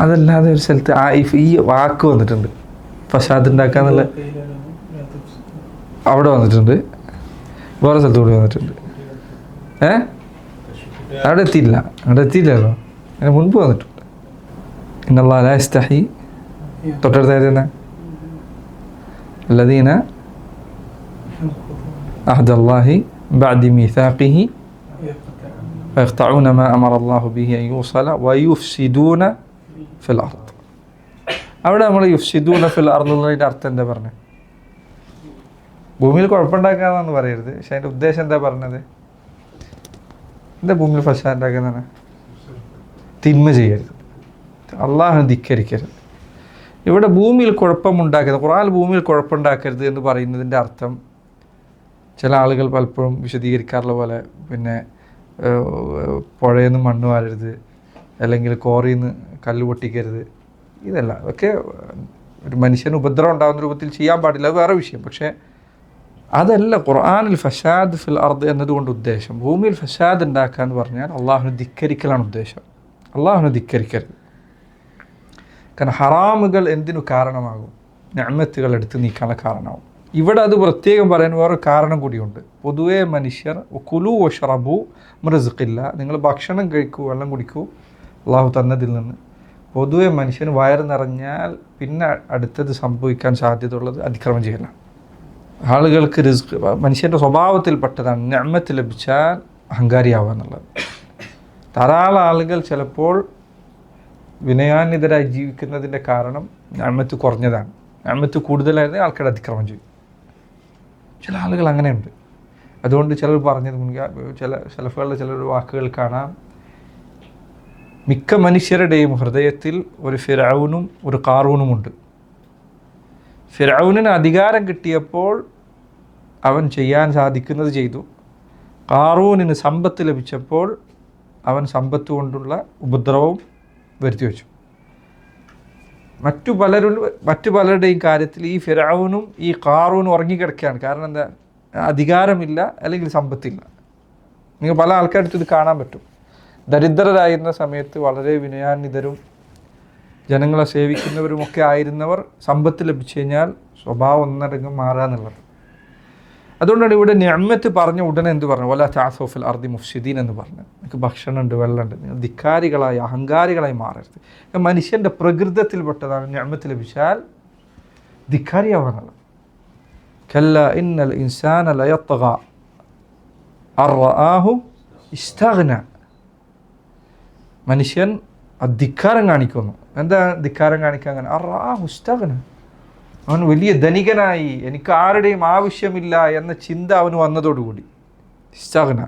അതല്ലാതെ ഒരു സ്ഥലത്ത് ഈ വാക്ക് വന്നിട്ടുണ്ട്, ഫസാദ് ഉണ്ടാക്കാന്നുള്ള. അവിടെ വന്നിട്ടുണ്ട്, വേറെ സ്ഥലത്ത് കൂടി വന്നിട്ടുണ്ട്. അവിടെ എത്തിയില്ലല്ലോ. അതിന് മുൻപ് വന്നിട്ടുണ്ട്. ഇന്നല്ലാഹ ലാ യസ്തഹി, തൊട്ടടുത്തായിരുന്ന അല്ലദീന അഹ്ദല്ലാഹി ബഅദി മീസാഖിഹി വയഖ്തഊന മാ അമറ അല്ലാഹു ബിഹി അൻ യൂസല വയുഫ്സിദൂന ഫിൽ അർദ്. അവിടെ നമ്മൾ യുഫ്സിദൂന ഫിൽ അർദ് എന്നതിൻ്റെ അർത്ഥം എന്താ പറഞ്ഞത്? ഭൂമിയിൽ കുഴപ്പമുണ്ടാക്കാമെന്ന് പറയരുത്. പക്ഷെ അതിൻ്റെ ഉദ്ദേശം എന്താ പറഞ്ഞത്? എന്താ ഭൂമിയിൽ ഫസാദ് ഉണ്ടാക്കുന്നതാണ്? തിന്മ ചെയ്യരുത്, അള്ളാഹുവിനെ ധിക്കരിക്കരുത്. ഇവിടെ ഭൂമിയിൽ കുഴപ്പമുണ്ടാക്കരുത്, ഖുർആനിൽ ഭൂമിയിൽ കുഴപ്പമുണ്ടാക്കരുത് എന്ന് പറയുന്നതിൻ്റെ അർത്ഥം ചില ആളുകൾ പലപ്പോഴും വിശദീകരിക്കാറുള്ള പോലെ, പിന്നെ പുഴയിൽ നിന്ന് മണ്ണ് വാരരുത്, അല്ലെങ്കിൽ കോറിയിൽ നിന്ന് കല്ല് പൊട്ടിക്കരുത്, ഇതല്ല. അതൊക്കെ ഒരു മനുഷ്യന് ഉപദ്രവം ഉണ്ടാകുന്ന രൂപത്തിൽ ചെയ്യാൻ പാടില്ല, അത് വേറെ വിഷയം. പക്ഷേ അതല്ല ഖുർആനിൽ ഫസാദ് ഫിൽ അർദ് എന്നതുകൊണ്ട് ഉദ്ദേശം. ഭൂമിയിൽ ഫസാദ് ഉണ്ടാക്കുക എന്ന് പറഞ്ഞാൽ അള്ളാഹുവിനെ ധിക്കരിക്കലാണ് ഉദ്ദേശം. അള്ളാഹുവിനെ ധിക്കരിക്കരുത്. കാരണം ഹറാമുകൾ എന്തിനു കാരണമാകും? നിഅമത്തുകൾ എടുത്ത് നീക്കാനുള്ള കാരണമാകും. ഇവിടെ അത് പ്രത്യേകം പറയാൻ വേറെ കാരണം കൂടിയുണ്ട്. പൊതുവേ മനുഷ്യർ കുലു വഷ്റബു മിൻ റിസ്ഖില്ലാ, നിങ്ങൾ ഭക്ഷണം കഴിക്കൂ, വെള്ളം കുടിക്കൂ അള്ളാഹു തന്നതിൽ നിന്ന്. പൊതുവെ മനുഷ്യന് വയറ് നിറഞ്ഞാൽ പിന്നെ അടുത്തത് സംഭവിക്കാൻ സാധ്യതയുള്ളത് അതിക്രമം ചെയ്യലാണ്. ആളുകൾക്ക് റിസ്ക് മനുഷ്യൻ്റെ സ്വഭാവത്തിൽപ്പെട്ടതാണ്. നിഅമത്ത് ലഭിച്ചാൽ അഹങ്കാരിയാവുക എന്നുള്ളത്. ധാരാളം ആളുകൾ ചിലപ്പോൾ വിനയാന്വിതരായി ജീവിക്കുന്നതിൻ്റെ കാരണം നിഅമത്ത് കുറഞ്ഞതാണ്. നിഅമത്ത് കൂടുതലായിരുന്നെങ്കിൽ ആൾക്കാർ അതിക്രമം ചെയ്യും. ചില ആളുകൾ അങ്ങനെയുണ്ട്. അതുകൊണ്ട് ചിലർ പറഞ്ഞത് ചില സലഫുകളുടെ ചില വാക്കുകൾ കാണാം, മിക്ക മനുഷ്യരുടെയും ഹൃദയത്തിൽ ഒരു ഫിർഔനും ഒരു ഖാറൂനുമുണ്ട്. ഫിർഔനിന് അധികാരം കിട്ടിയപ്പോൾ അവൻ ചെയ്യാൻ സാധിക്കുന്നത് ചെയ്തു. ഖാറൂനിന് സമ്പത്ത് ലഭിച്ചപ്പോൾ അവൻ സമ്പത്ത് കൊണ്ടുള്ള ഉപദ്രവവും വരുത്തി വെച്ചു. മറ്റു പലരുടെയും കാര്യത്തിൽ ഈ ഫിർഔനും ഈ ഖാറൂനും ഉറങ്ങിക്കിടക്കുകയാണ്. കാരണം എന്താ? അധികാരമില്ല, അല്ലെങ്കിൽ സമ്പത്തില്ല. നിങ്ങൾ പല ആൾക്കാരുടെ ഇത് കാണാൻ പറ്റും. ദരിദ്രരായിരുന്ന സമയത്ത് വളരെ വിനയാന്വിതരും ജനങ്ങളെ സേവിക്കുന്നവരുമൊക്കെ ആയിരുന്നവർ സമ്പത്ത് ലഭിച്ചു കഴിഞ്ഞാൽ സ്വഭാവം ഒന്നടങ്കം മാറുക എന്നുള്ളത്. അതുകൊണ്ടാണ് ഇവിടെ നിഅമത്ത് പറഞ്ഞ ഉടനെ എന്ത് പറഞ്ഞു, വലാ തഅസൗ ഫിൽ അർദി മുഫ്സിദീൻ എന്ന് പറഞ്ഞു. നിങ്ങൾക്ക് ഭക്ഷണമുണ്ട്, വെള്ളമുണ്ട്, നിങ്ങൾ ധിക്കാരികളായി അഹങ്കാരികളായി മാറരുത്. മനുഷ്യൻ്റെ പ്രകൃതത്തിൽപ്പെട്ടതാണ് നിഅമത്ത് ലഭിച്ചാൽ ധിക്കാരിയാവാനുള്ളത്. കല്ല ഇന്നൽ ഇൻസാന ലയത്ഗ അൻ റആഹു ഇസ്തഗ്ന. മനുഷ്യൻ ധിക്കാരം കാണിക്കുന്നു. എന്താ ധിക്കാരം കാണിക്കാൻ? അങ്ങനെ അൻ റആഹു ഇസ്തഗ്ന, അവൻ വലിയ ധനികനായി, എനിക്ക് ആരുടെയും ആവശ്യമില്ല എന്ന ചിന്ത അവന് വന്നതോടുകൂടി ഇസ്തഗ്ന.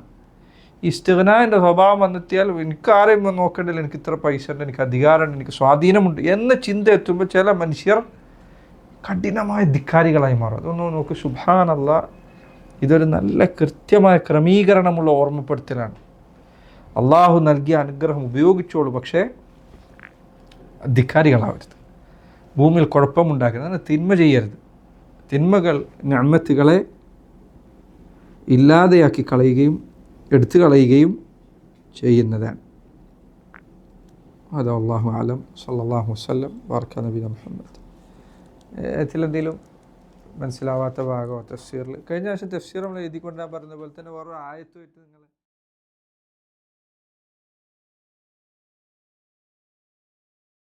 ഈ ഇസ്തിഗ്നാൻ്റെ സ്വഭാവം വന്നെത്തിയാൽ എനിക്ക് ആരെയും നോക്കേണ്ടില്ല, എനിക്ക് ഇത്ര പൈസ ഉണ്ട്, എനിക്ക് അധികാരമുണ്ട്, എനിക്ക് സ്വാധീനമുണ്ട് എന്ന ചിന്ത എത്തുമ്പോൾ ചില മനുഷ്യർ കഠിനമായ ധിക്കാരികളായി മാറും. അതൊന്നും നോക്ക്, സുബ്ഹാനല്ലാഹ്, ഇതൊരു നല്ല കൃത്യമായ ക്രമീകരണമുള്ള ഓർമ്മപ്പെടുത്തലാണ്. അള്ളാഹു നൽകിയ അനുഗ്രഹം ഉപയോഗിച്ചോളൂ, പക്ഷേ ധിക്കാരികളാവരുത്. ഭൂമിയിൽ കുഴപ്പമുണ്ടാക്കരുത്, തിന്മ ചെയ്യരുത്. തിന്മകൾ നിഅമത്തുകളെ ഇല്ലാതെയാക്കി കളയുകയും എടുത്തു കളയുകയും ചെയ്യുന്നതാണ്. അതാ അല്ലാഹു അലം. സല്ലല്ലാഹു വസല്ലം ബാറക നബിന മുഹമ്മദ്. ഇതിലെന്തെങ്കിലും മനസ്സിലാവാത്ത ഭാഗമോ തഫ്സീറിൽ, കഴിഞ്ഞ പ്രാവശ്യം തഫ്സീർ നമ്മൾ എഴുതിക്കൊണ്ടാൻ പറഞ്ഞ പോലെ തന്നെ വേറെ ആയത്തുമായിട്ട് നിങ്ങൾ